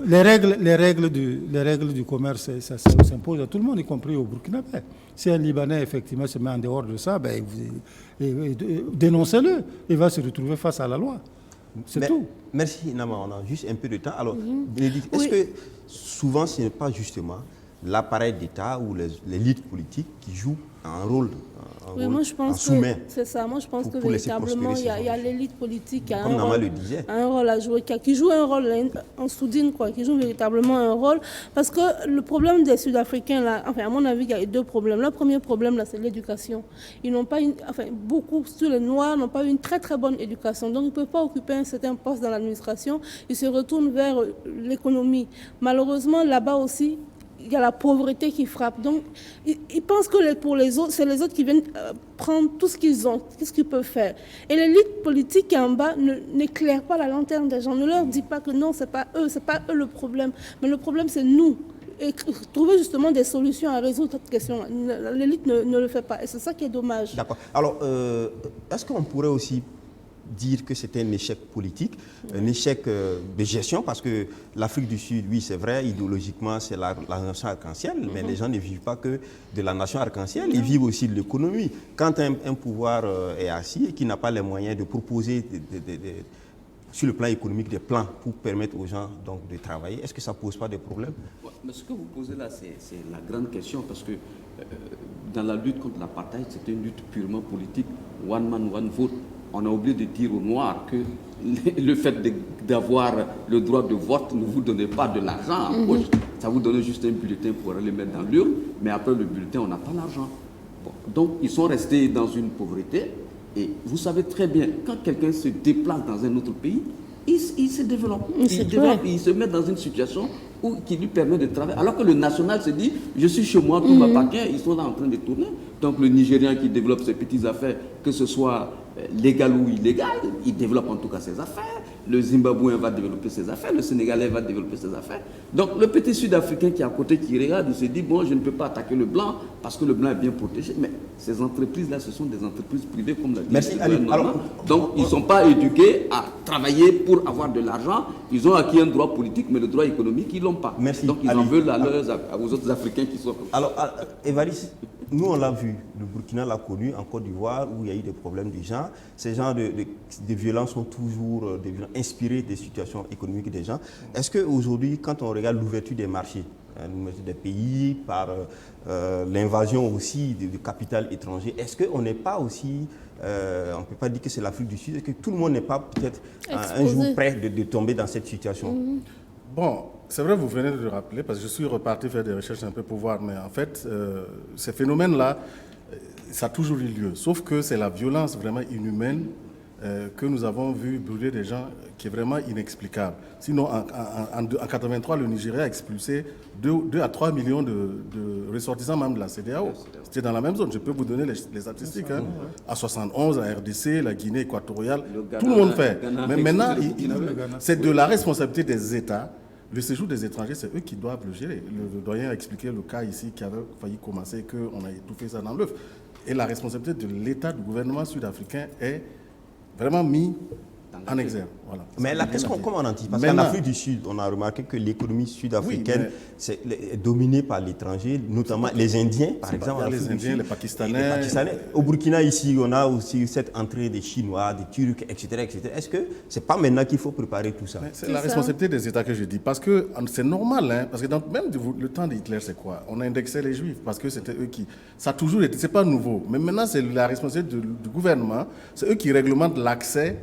Les règles du commerce, ça s'impose à tout le monde, y compris au Burkinabé. Si un Libanais, effectivement, se met en dehors de ça, ben, dénoncez-le. Il va se retrouver face à la loi. C'est tout. Merci, Nama. On a juste un peu de temps. Alors, Bénédicte, est-ce que souvent, ce n'est pas justement l'appareil d'État ou l'élite politique qui joue un rôle moi, je pense que c'est ça. Moi, je pense que véritablement, il y a l'élite politique qui a un rôle à jouer, qui joue un rôle en soudine, quoi, qui joue véritablement un rôle. Parce que le problème des Sud-Africains, là, enfin, à mon avis, il y a deux problèmes. Le premier problème, là, c'est l'éducation. Ils n'ont pas beaucoup, surtout les Noirs, n'ont pas une très, très bonne éducation. Donc, ils ne peuvent pas occuper un certain poste dans l'administration. Ils se retournent vers l'économie. Malheureusement, là-bas aussi, il y a la pauvreté qui frappe. Donc, ils pensent que pour les autres, c'est les autres qui viennent prendre tout ce qu'ils ont, qu'est-ce qu'ils peuvent faire. Et l'élite politique qui est en bas n'éclaire pas la lanterne des gens, ne leur dit pas que non, c'est pas eux le problème. Mais le problème, c'est nous. Et trouver justement des solutions à résoudre cette question. L'élite ne le fait pas. Et c'est ça qui est dommage. D'accord. Alors, est-ce qu'on pourrait aussi dire que c'était un échec politique, un échec de gestion, parce que l'Afrique du Sud, oui, c'est vrai, idéologiquement, c'est la nation arc-en-ciel, mais les gens ne vivent pas que de la nation arc-en-ciel, ils vivent aussi de l'économie. Quand un pouvoir est assis et qui n'a pas les moyens de proposer sur le plan économique des plans pour permettre aux gens donc, de travailler, est-ce que ça ne pose pas de problèmes? Mais ce que vous posez là, c'est la grande question, parce que dans la lutte contre l'apartheid, c'était une lutte purement politique, one man, one vote. On a oublié de dire aux Noirs que le fait d'avoir le droit de vote ne vous donnait pas de l'argent en poche. Ça vous donnait juste un bulletin pour aller le mettre dans l'urne, mais après le bulletin, on n'a pas l'argent. Bon. Donc, ils sont restés dans une pauvreté. Et vous savez très bien, quand quelqu'un se déplace dans un autre pays, il se développe. Il se met dans une situation qui lui permet de travailler. Alors que le national se dit, je suis chez moi, tout m'appartient, ils sont là en train de tourner. Donc le Nigérian qui développe ses petites affaires, que ce soit légal ou illégal, il développe en tout cas ses affaires. Le Zimbabwéen va développer ses affaires, le Sénégalais va développer ses affaires. Donc le petit Sud-Africain qui est à côté, qui regarde, il se dit, bon, je ne peux pas attaquer le blanc parce que le blanc est bien protégé. Mais ces entreprises-là, ce sont des entreprises privées, comme l'a dit. Merci, Ali. Donc ils ne sont pas éduqués à travailler pour avoir de l'argent. Ils ont acquis un droit politique, mais le droit économique, ils ne l'ont pas. Merci, donc ils Ali. en veulent aux autres Africains qui sont comme ça. Alors, Évariste, nous on l'a vu, le Burkina l'a connu, en Côte d'Ivoire, où il y a eu des problèmes du genre. Ces genres de violences sont toujours inspirés des situations économiques des gens. Est-ce qu'aujourd'hui, quand on regarde l'ouverture des marchés, des pays, par l'invasion aussi du capital étranger, est-ce qu'on n'est pas aussi, on ne peut pas dire que c'est l'Afrique du Sud, est-ce que tout le monde n'est pas peut-être un jour prêt de tomber dans cette situation? Bon, c'est vrai, vous venez de le rappeler, parce que je suis reparti faire des recherches un peu pour voir, mais en fait, ces phénomènes-là, ça a toujours eu lieu, sauf que c'est la violence vraiment inhumaine que nous avons vu brûler des gens qui est vraiment inexplicable. Sinon, en 1983, le Nigeria a expulsé 2 à 3 millions de ressortissants membres de la CEDEAO. C'était dans la même zone. Je peux vous donner les statistiques. Hein. À 71, la RDC, la Guinée équatoriale, tout le monde fait. Mais maintenant, c'est de la responsabilité des États. Le séjour des étrangers, c'est eux qui doivent le gérer. Le doyen a expliqué le cas ici qui avait failli commencer, qu'on a étouffé ça dans l'œuf. Et la responsabilité de l'État, du gouvernement sud-africain est vraiment mis en exergue. Voilà. Mais la question, comment on anticipe? Parce qu'en Afrique du Sud, on a remarqué que l'économie sud-africaine est dominée par l'étranger, notamment les Indiens, par exemple. Les Indiens, les Pakistanais. Au Burkina, ici, on a aussi cette entrée des Chinois, des Turcs, etc. etc. Est-ce que ce n'est pas maintenant qu'il faut préparer tout ça? C'est la responsabilité des États que je dis. Parce que c'est normal, hein, parce que même le temps d'Hitler, c'est quoi? On a indexé les Juifs, parce que c'était eux qui... Ça a toujours été... Ce n'est pas nouveau. Mais maintenant, c'est la responsabilité du gouvernement. C'est eux qui réglementent l'accès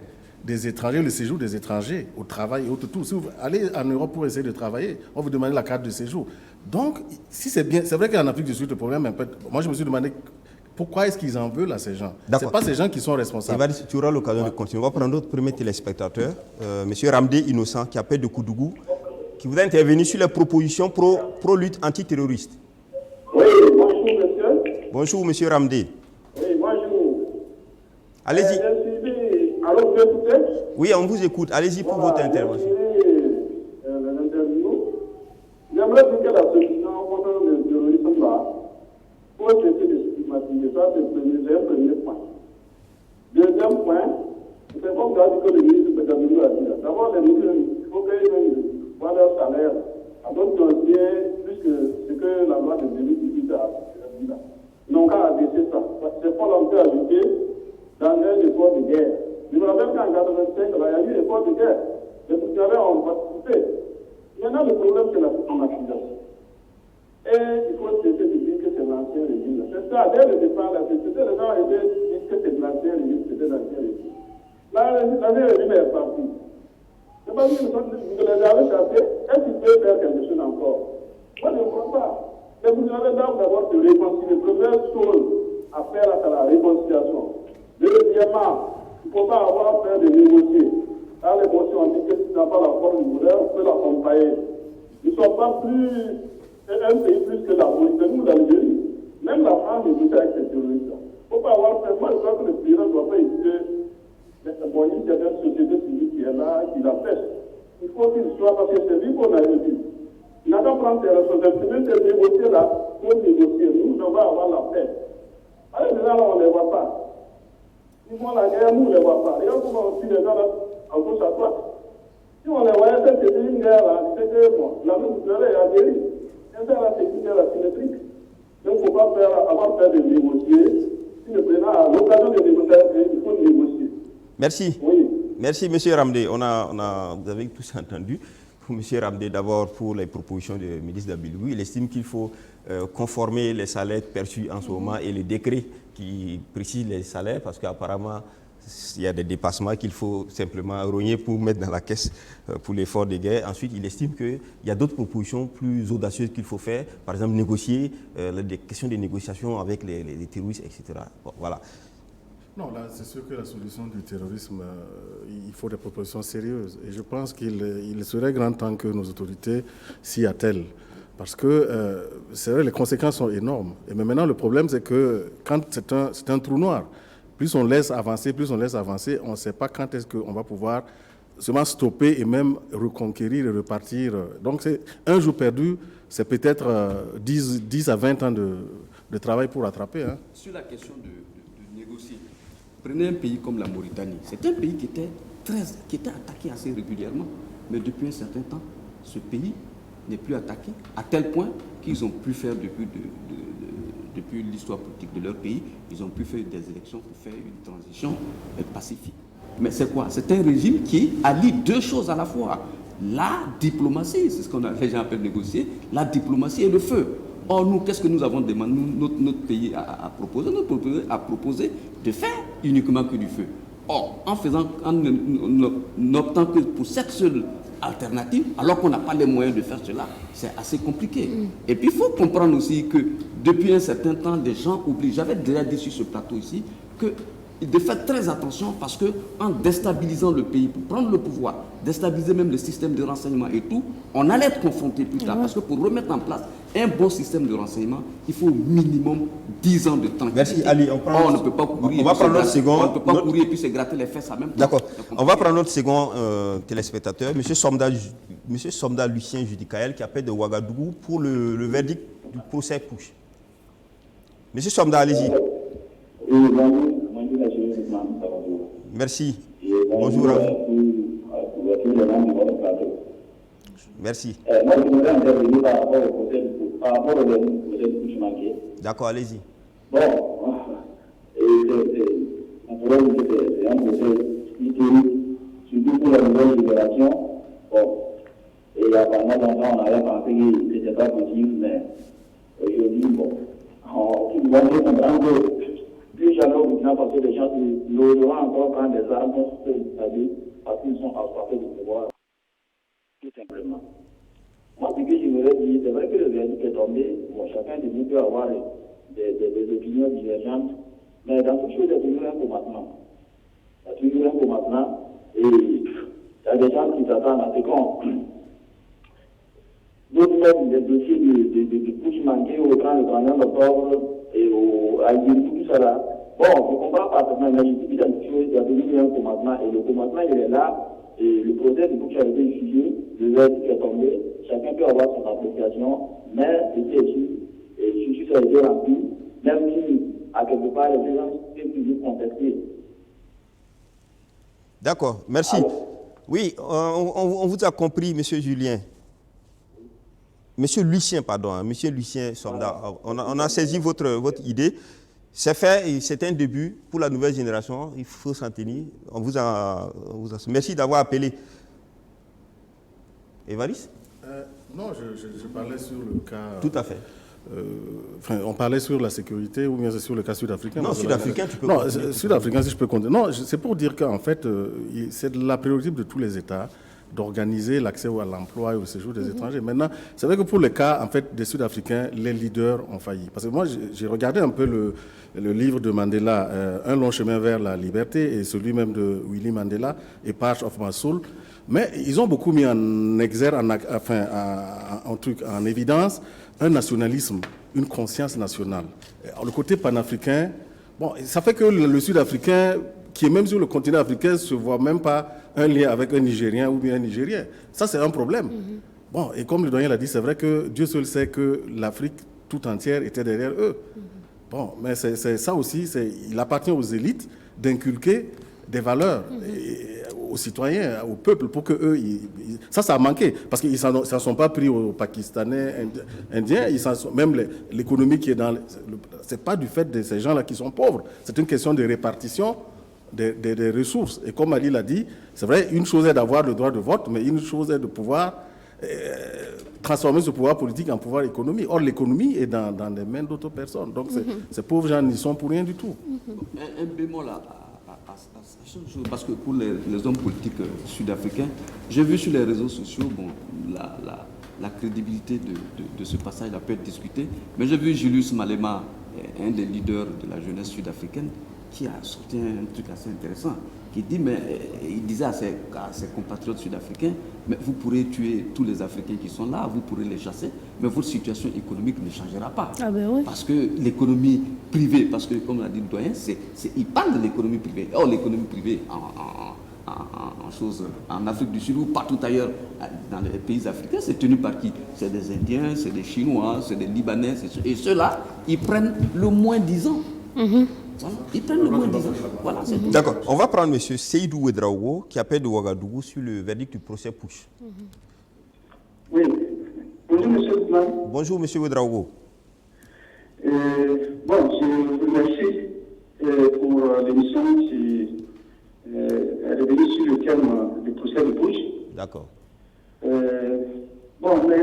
des étrangers, le séjour des étrangers au travail et autres tout. Si vous allez en Europe pour essayer de travailler, on vous demande la carte de séjour. Donc, si c'est bien, c'est vrai qu'en Afrique du Sud, le problème est un peu... Moi, je me suis demandé pourquoi est-ce qu'ils en veulent à ces gens. Ce n'est pas ces gens qui sont responsables. Tu auras l'occasion de continuer. On va prendre notre premier téléspectateur, M. Ramdé Innocent, qui appelle de Koudougou, qui voudrait intervenir sur les propositions pro-lutte antiterroriste. Oui, bonjour, monsieur. Bonjour, M. Ramdé. Oui, bonjour. Allez-y. Alors, vous écoutez? Oui, on vous écoute. Allez-y pour votre intervention. J'aimerais dire que la solution contre le terrorisme là, pour essayer de stigmatiser ça, c'est un premier point. Deuxième point, c'est comme l'a dit que le ministre Bedamino a dit. D'abord, les ministres, il faut qu'ils voient leur salaire. À d'autres dossiers, plus que ce que la loi de 2018 a dit là. Ils n'ont qu'à abaisser ça. C'est pas l'entrée ajouté dans un effort de guerre. Je me rappelle qu'en 1985, il y a eu un effort de guerre. Les Burkinabés ont participé. Maintenant, le problème, c'est la stigmatisation. Et il faut cesser de dire que c'est l'ancien régime. C'est ça, dès le départ, la société, les gens ont dit que c'est l'ancien régime, c'était l'ancien régime. L'ancien régime est parti. C'est pas que vous les avez chassés. Est-ce qu'ils peuvent faire quelque chose encore? Moi, je ne crois pas. Les Burkinabés doivent d'abord se réconcilier. Première chose à faire, c'est la réconciliation. Deuxièmement, il ne faut pas avoir peur de négocier. Dans les motions, on dit que si tu n'as pas la force du modèle, on peut l'accompagner. Ils ne sont pas un pays plus que la Mauritanie ou l'Algérie. Même la France négocie avec ces terroristes. Il ne faut pas avoir peur. Moi, je crois que le président ne doit pas éviter. Bon, il y a une société civile qui est là, qui la pêche. Il faut qu'il soit, parce que c'est lui qu'on a réussi. Il n'a qu'à prendre ses responsabilités. Même ces négocier là, pour négocier, nous, on va avoir la paix. Allez, maintenant, là, on ne les voit pas. Ils font la guerre, nous, on ne les voit pas. Regarde comment on tue les gens là, à gauche, à droite. Si on les voyait, c'était une guerre là, c'était bon. La même guerre est adhérée. Et ça, là, c'est une guerre asymétrique. Donc, il ne faut pas avoir peur de négocier. Si le président a l'occasion de négocier, il faut négocier. Merci. Oui. Merci, M. Ramdé. Vous avez tous entendu. Pour M. Ramdé, d'abord, pour les propositions du ministre d'Abilou, il estime qu'il faut conformer les salaires perçus en ce moment et les décrets qui précisent les salaires, parce qu'apparemment, il y a des dépassements qu'il faut simplement rogner pour mettre dans la caisse pour l'effort de guerre. Ensuite, il estime qu'il y a d'autres propositions plus audacieuses qu'il faut faire, par exemple négocier, des questions de négociation avec les terroristes, etc. Bon, voilà. Non, là, c'est sûr que la solution du terrorisme, il faut des propositions sérieuses. Et je pense qu'il serait grand temps que nos autorités s'y attellent. Parce que, c'est vrai, les conséquences sont énormes. Et mais maintenant, le problème, c'est que quand c'est un trou noir, plus on laisse avancer, on ne sait pas quand est-ce qu'on va pouvoir seulement stopper et même reconquérir et repartir. Donc, c'est un jour perdu, c'est peut-être 10 à 20 ans de travail pour rattraper. Hein. Sur la question de négocier, prenez un pays comme la Mauritanie. C'est un pays qui était attaqué assez régulièrement. Mais depuis un certain temps, ce pays n'est plus attaqué, à tel point qu'ils ont pu faire depuis l'histoire politique de leur pays, ils ont pu faire des élections pour faire une transition pacifique. Mais c'est quoi? C'est un régime qui allie deux choses à la fois. La diplomatie, c'est ce qu'on a, les gens appellent négocier, la diplomatie et le feu. Or, nous, qu'est-ce que nous avons demandé? Notre pays a proposé de faire uniquement que du feu. Or, en optant que pour cette seule alternative, alors qu'on n'a pas les moyens de faire cela, c'est assez compliqué. Et puis, il faut comprendre aussi que depuis un certain temps, les gens oublient. J'avais déjà dit sur ce plateau ici que de faire très attention parce qu'en déstabilisant le pays, pour prendre le pouvoir, déstabiliser même le système de renseignement et tout, on allait être confronté plus tard. Parce que pour remettre en place un bon système de renseignement, il faut au minimum 10 ans de temps. Merci Ali. On ne peut pas courir. On va prendre notre second. On ne peut pas courir et puis se gratter les fesses à même temps. D'accord. On va prendre notre second téléspectateur, M. Somda Lucien Judicaël, qui appelle de Ouagadougou pour le verdict du procès Push. M. Somda, allez-y. Merci. Bonjour à vous. Merci. Moi, je voudrais intervenir par rapport au procès manqué. D'accord, allez-y. Bon, c'est un procès historique, surtout pour la nouvelle génération. Bon, et apparemment, longtemps, on avait pensé que ce n'était pas possible, mais aujourd'hui, bon, on va comprendre que plus jamais au Burkina Faso, les gens n'oseront encore prendre des armes parce qu'ils sont assoiffés de pouvoir. Tout simplement. Moi, ce que je voudrais dire, c'est vrai que le verdict est tombé. Bon, chacun de nous peut avoir des opinions divergentes, mais dans toute chose, il y a toujours un combattement. Il y a toujours un combattement, et il y a des gens qui s'attendent à ce qu'on. D'autres mettent des dossiers de couches manquées au 31 octobre et à tout ça là. Bon, je comprends parfaitement, mais je dis qu'il y a toujours un combattement, et le combattement, il est là. Et le procès de Boucher a été jugé, le verdict est tombé, chacun peut avoir son appréciation, mais c'était sûr, et justice a été rempli, même si, à quelque part, les gens sont toujours contestés. D'accord, merci. Alors, oui, on vous a compris, M. Julien. Monsieur Lucien, pardon, Monsieur Lucien Somda, on a saisi votre idée. C'est fait, c'est un début pour la nouvelle génération, il faut s'en tenir. On vous a merci d'avoir appelé. Évariste? Non, je parlais sur le cas... Tout à fait. On parlait sur la sécurité ou bien sur le cas sud-africain. Non, sud-africain, tu peux... Non, sud-africain, si je peux continuer. Non, c'est pour dire qu'en fait, c'est la prérogative de tous les États d'organiser l'accès à l'emploi et au séjour des étrangers. Maintenant, c'est vrai que pour le cas en fait, des Sud-Africains, les leaders ont failli. Parce que moi, j'ai regardé un peu le livre de Mandela, Un long chemin vers la liberté, et celui même de Winnie Mandela, et Part of My Soul. Mais ils ont beaucoup mis en exergue, en évidence, un nationalisme, une conscience nationale. Alors, le côté panafricain, bon, ça fait que le Sud-Africain, qui est même sur le continent africain, ne se voit même pas un lien avec un Nigérien ou bien un Nigérien. Ça, c'est un problème. Bon, et comme le doyen l'a dit, c'est vrai que Dieu seul sait que l'Afrique tout entière était derrière eux. Bon, mais c'est ça aussi, il appartient aux élites d'inculquer des valeurs aux citoyens, au peuple, pour que eux, ça a manqué, parce qu'ils ne s'en sont pas pris aux Pakistanais, Indiens, même l'économie qui est dans... C'est pas du fait de ces gens-là qui sont pauvres, c'est une question de répartition des ressources. Et comme Ali l'a dit, c'est vrai, une chose est d'avoir le droit de vote, mais une chose est de pouvoir transformer ce pouvoir politique en pouvoir économique. Or, l'économie est dans les mains d'autres personnes. Donc, ces pauvres gens n'y sont pour rien du tout. Un bémol à chaque chose, parce que pour les hommes politiques sud-africains, j'ai vu sur les réseaux sociaux, bon, la crédibilité de ce passage a pu être discutée, mais j'ai vu Julius Malema, un des leaders de la jeunesse sud-africaine, qui a sorti un truc assez intéressant, qui dit, mais il disait à ses compatriotes sud-africains, mais vous pourrez tuer tous les Africains qui sont là, vous pourrez les chasser, mais votre situation économique ne changera pas. Ah ben oui. Parce que l'économie privée, parce que comme l'a dit le doyen, il parle de l'économie privée. Or, l'économie privée en Afrique du Sud ou partout ailleurs dans les pays africains, c'est tenu par qui? C'est des Indiens, c'est des Chinois, c'est des Libanais, et ceux-là, ils prennent le moins 10 ans. Ils prennent le moins 10 ans. Voilà, d'accord. On va prendre M. Seydou Ouedraogo, qui appelle de Ouagadougou sur le verdict du procès Push. Oui. Bonjour, M. Ousmane. Bonjour, M. Ouedraogo. Bon, je vous remercie pour l'émission qui est revenue sur le thème du procès de Push. D'accord. Bon, mais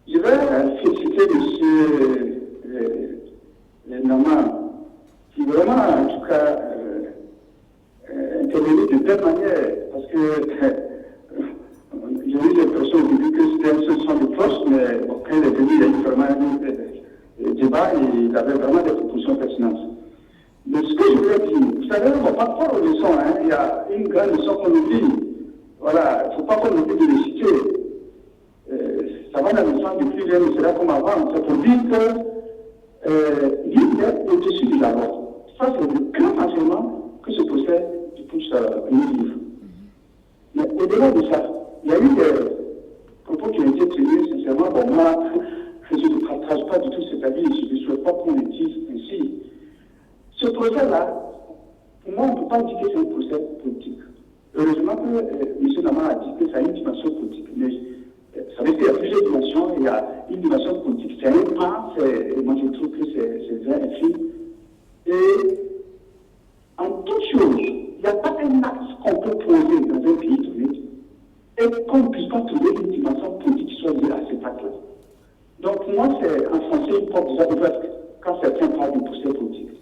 je vais féliciter M. Nama, qui vraiment, en tout cas, intervenu de telle manière, parce que j'ai eu l'impression au début que c'était une solution de force, mais quand il est venu, il y a eu vraiment un débat et il avait vraiment des propositions pertinentes. Mais ce que je voulais dire, par rapport aux leçons, hein, il y a une grande leçon qu'on oublie. Voilà, il ne faut pas qu'on oublie de les citer. Ça va dans le sens du plus rien, c'est là comme avant. C'est pour dire que l'île est au-dessus de la loi. Ça, c'est le grand enseignement que ce procès pousse nous livre. Mais au-delà de ça, il y a eu des propos qui ont été tenus, sincèrement, bon, moi, je ne partage pas du tout cet avis, je ne souhaite pas qu'on le dise ainsi. Ce procès-là, pour moi, on ne peut pas dire que c'est un procès politique. Heureusement que M. Nama a dit que ça a une dimension politique. Mais ça veut dire qu'il y a plusieurs dimensions. Il y a une dimension politique, c'est un pas, moi je trouve que c'est bien écrit. Et en toute chose, il n'y a pas un acte qu'on peut poser dans un pays donné et qu'on ne puisse pas trouver une dimension politique qui soit liée à cet acte-là. Donc pour moi, c'est enfoncer une porte déjà ouverte quand certains parlent de procès politique.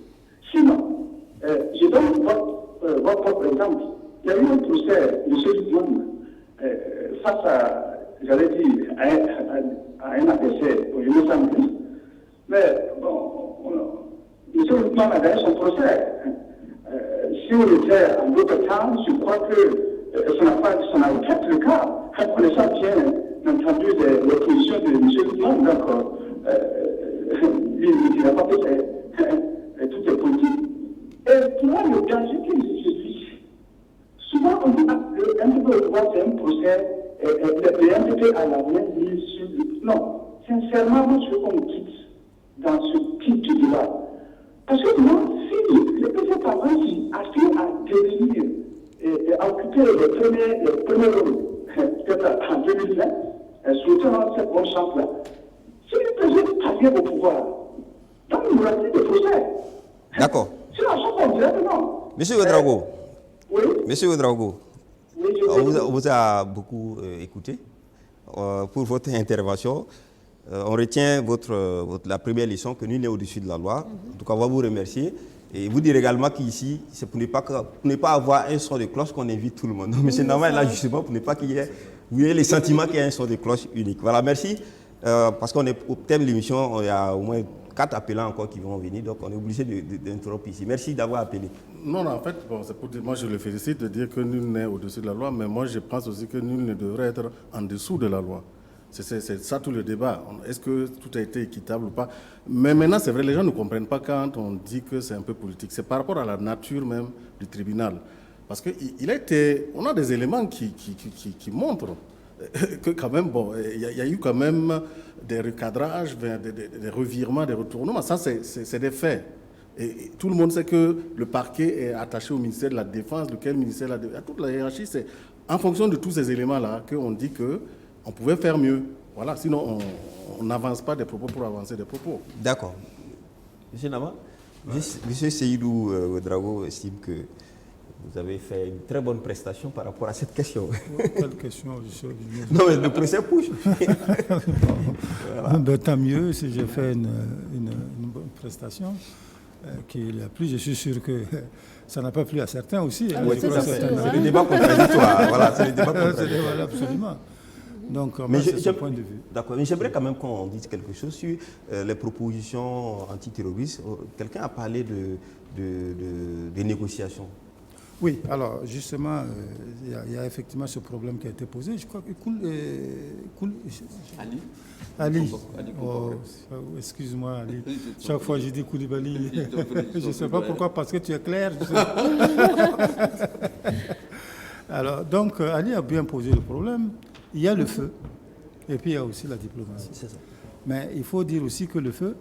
Sinon, je donne votre propre exemple. Il y a eu un procès de ce Young face à, j'allais dire, à un adversaire au Général. Mais bon, M. Lutman a gagné son procès. Si on était en d'autres temps, je crois que ça n'a pas être le cas. Connaissant bien entendu les positions de M. Lutman, donc il n'a pas fait toutes les politiques. Et pour moi, le danger que je suis, souvent on dit que le MPP au pouvoir, c'est un procès, le MPP a la main mise sur le... Non, sincèrement, moi, je veux qu'on me quitte dans ce type de débat. Parce que moi, si le PC par ainsi aspire à devenir et à occuper les premiers rôles, peut-être en 2020, soutenant cette bonne chance-là, si le PC parvient au pouvoir, donc il aura plus de procès. D'accord. C'est la chose qu'on dirait que non. Monsieur Ouedraogo. Oui. Monsieur Ouedraogo. Oui, On vous a beaucoup écouté pour votre intervention. On retient la première leçon que nul n'est au-dessus de la loi. En tout cas, on va vous remercier. Et vous dire également qu'ici, c'est pour ne pas avoir un son de cloche qu'on invite tout le monde. Donc, M. Nama est là justement pour ne pas qu'il y ait, vous ayez les sentiments qu'il y ait un son de cloche unique. Voilà, merci. Parce qu'on est au thème de l'émission, il y a au moins 4 appelants encore qui vont venir, donc on est obligé d'interrompre ici. Merci d'avoir appelé. Non, en fait, bon, c'est pour dire, moi je le félicite de dire que nul n'est au-dessus de la loi, mais moi je pense aussi que nul ne devrait être en dessous de la loi. C'est ça tout le débat. Est-ce que tout a été équitable ou pas? Mais maintenant, c'est vrai, les gens ne comprennent pas quand on dit que c'est un peu politique. C'est par rapport à la nature même du tribunal. Parce qu'on a des éléments qui montrent que quand même, bon, il y a eu quand même des recadrages, des revirements, des retournements. Ça, c'est des faits. Et tout le monde sait que le parquet est attaché au ministère de la Défense, lequel ministère de la Défense. Toute la hiérarchie, c'est en fonction de tous ces éléments-là qu'on dit qu'on pouvait faire mieux. Voilà, sinon on n'avance pas des propos pour avancer des propos. D'accord. Monsieur Nama, Monsieur Seydou Ouedraogo estime que vous avez fait une très bonne prestation par rapport à cette question. Quelle question? Non, mais le procès push. Voilà. Ben, tant mieux si j'ai fait une bonne prestation. Qui l'a plu, je suis sûr que ça n'a pas plu à certains aussi. Oui, c'est le débat contradictoire. Voilà, c'est le débat contradictoire. Absolument. Donc, c'est ce point de vue. D'accord, mais j'aimerais quand même qu'on dise quelque chose sur les propositions antiterroristes. Quelqu'un a parlé de négociations. Oui, alors justement, il y a effectivement ce problème qui a été posé. Je crois que Ali. Oh, excuse-moi, Ali. Chaque fois, je dis Koulibaly. Je ne sais pas pourquoi, parce que tu es clair. Alors, donc, Ali a bien posé le problème. Il y a le feu, et puis il y a aussi la diplomatie. C'est ça. Mais il faut dire aussi que le feu,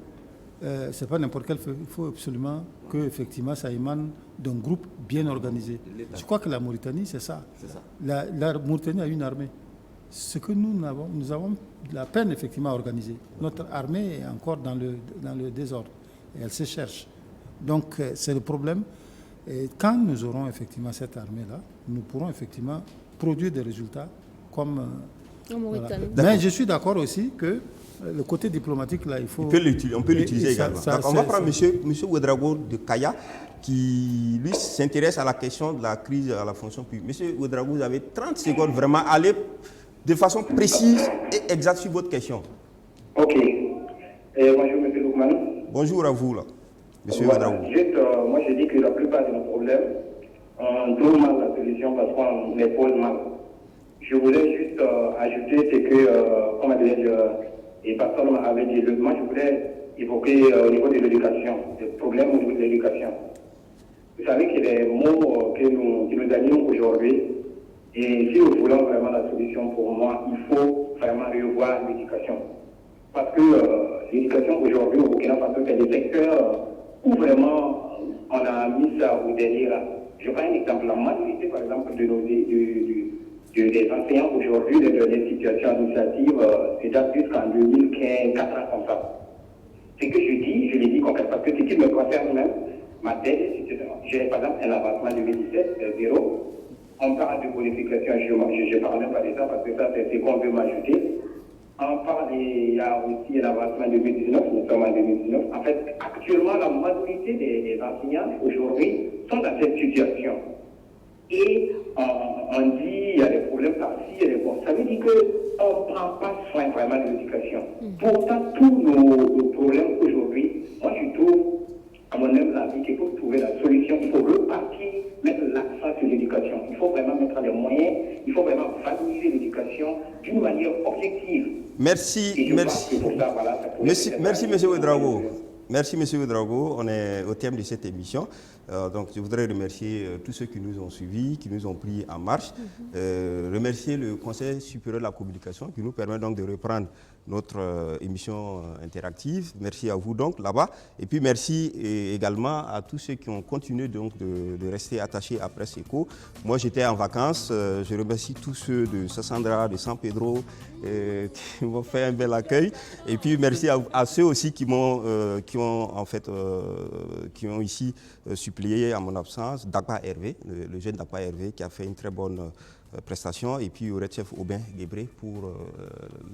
ce n'est pas n'importe quel feu. Il faut absolument que effectivement, ça émane d'un groupe bien organisé. Je crois que la Mauritanie, c'est ça. La Mauritanie a une armée. Ce que nous avons de la peine effectivement à organiser. Notre armée est encore dans le désordre et elle se cherche. Donc c'est le problème. Et quand nous aurons effectivement cette armée-là, nous pourrons effectivement produire des résultats comme... Voilà. Mais je suis d'accord aussi que le côté diplomatique, là, il faut... On peut l'utiliser également. On va prendre M. Ouedraogo de Kaya, qui, lui, s'intéresse à la question de la crise à la fonction publique. M. Ouedraogo, vous avez 30 secondes, vraiment, allez de façon précise et exacte sur votre question. Ok. Bonjour, M. Loukman. Bonjour à vous, là, M. Ouedraogo. Juste, moi, je dis que la plupart de nos problèmes on trouve mal la solution parce qu'on épaule mal. Je voulais juste ajouter ce que, comme et Pascal m'avait dit, moi je voulais évoquer au niveau de l'éducation, des problèmes au niveau de l'éducation. Vous savez que les mots qui nous animent aujourd'hui, et si nous voulons vraiment la solution pour moi, il faut vraiment revoir l'éducation. Parce que l'éducation aujourd'hui au Burkina Faso, c'est des secteurs où vraiment on a mis ça au derrière. Je prends un exemple, la majorité par exemple des enseignants aujourd'hui dans des situations administratives, c'est déjà jusqu'en 2015, 4 ans comme ça. Ce que je l'ai dit concrètement, parce que ce qui me concerne même, ma dernière situation, j'ai par exemple un avancement de 2017, 0. On parle de bonification, je ne parle même pas de ça parce que ça c'est ce qu'on veut m'ajouter. On parle, il y a aussi un avancement de 2019, nous sommes en 2019. En fait, actuellement, la majorité des enseignants aujourd'hui sont dans cette situation. Et on dit il y a des problèmes par-ci, il y a des problèmes. Ça veut dire qu'on ne prend pas soin vraiment de l'éducation. Pourtant, tous nos problèmes aujourd'hui, moi je trouve, à mon humble avis, qu'il faut trouver la solution. Il faut repartir, mettre l'accent sur l'éducation. Il faut vraiment mettre les moyens, il faut vraiment valoriser l'éducation d'une manière objective. Merci, merci, M. Ouedraogo. Merci, M. Ouedraogo. On est au terme de cette émission. Donc, je voudrais remercier tous ceux qui nous ont suivis, qui nous ont pris en marche. Remercier le Conseil supérieur de la communication qui nous permet donc de reprendre notre émission interactive. Merci à vous donc là-bas. Et puis merci également à tous ceux qui ont continué donc de rester attachés à Presse Eco. Moi j'étais en vacances. Je remercie tous ceux de Sassandra, de San Pedro qui m'ont fait un bel accueil. Et puis merci à ceux aussi qui ont ici suppléé à mon absence. Dakpa Hervé, le jeune Dakpa Hervé qui a fait une très bonne prestation, et puis au Red Chef Aubin Guébré pour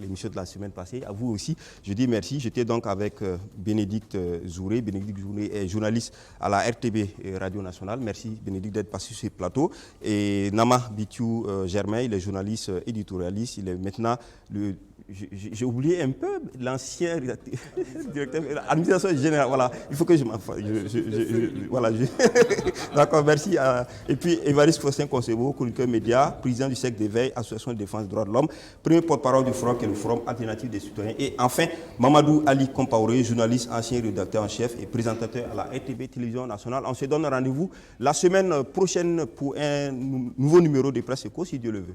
l'émission de la semaine passée. À vous aussi, je dis merci. J'étais donc avec Bénédicte Zouré. Bénédicte Zouré est journaliste à la RTB Radio Nationale. Merci Bénédicte d'être passé sur ce plateau. Et Nama Bitiou Germain, il est journaliste éditorialiste. Il est maintenant j'ai oublié un peu l'ancien directeur de l'administration générale. Voilà, il faut que je m'en fasse. Voilà, d'accord, merci. Et puis, Évariste Faustin Concebo, chroniqueur média, président du cercle d'éveil, association de défense des droits de l'homme, premier porte-parole du forum, qui est le forum alternatif des citoyens. Et enfin, Mamadou Ali Compaoré, journaliste, ancien rédacteur en chef et présentateur à la RTB Télévision Nationale. On se donne rendez-vous la semaine prochaine pour un nouveau numéro de Presse Eco, si Dieu le veut.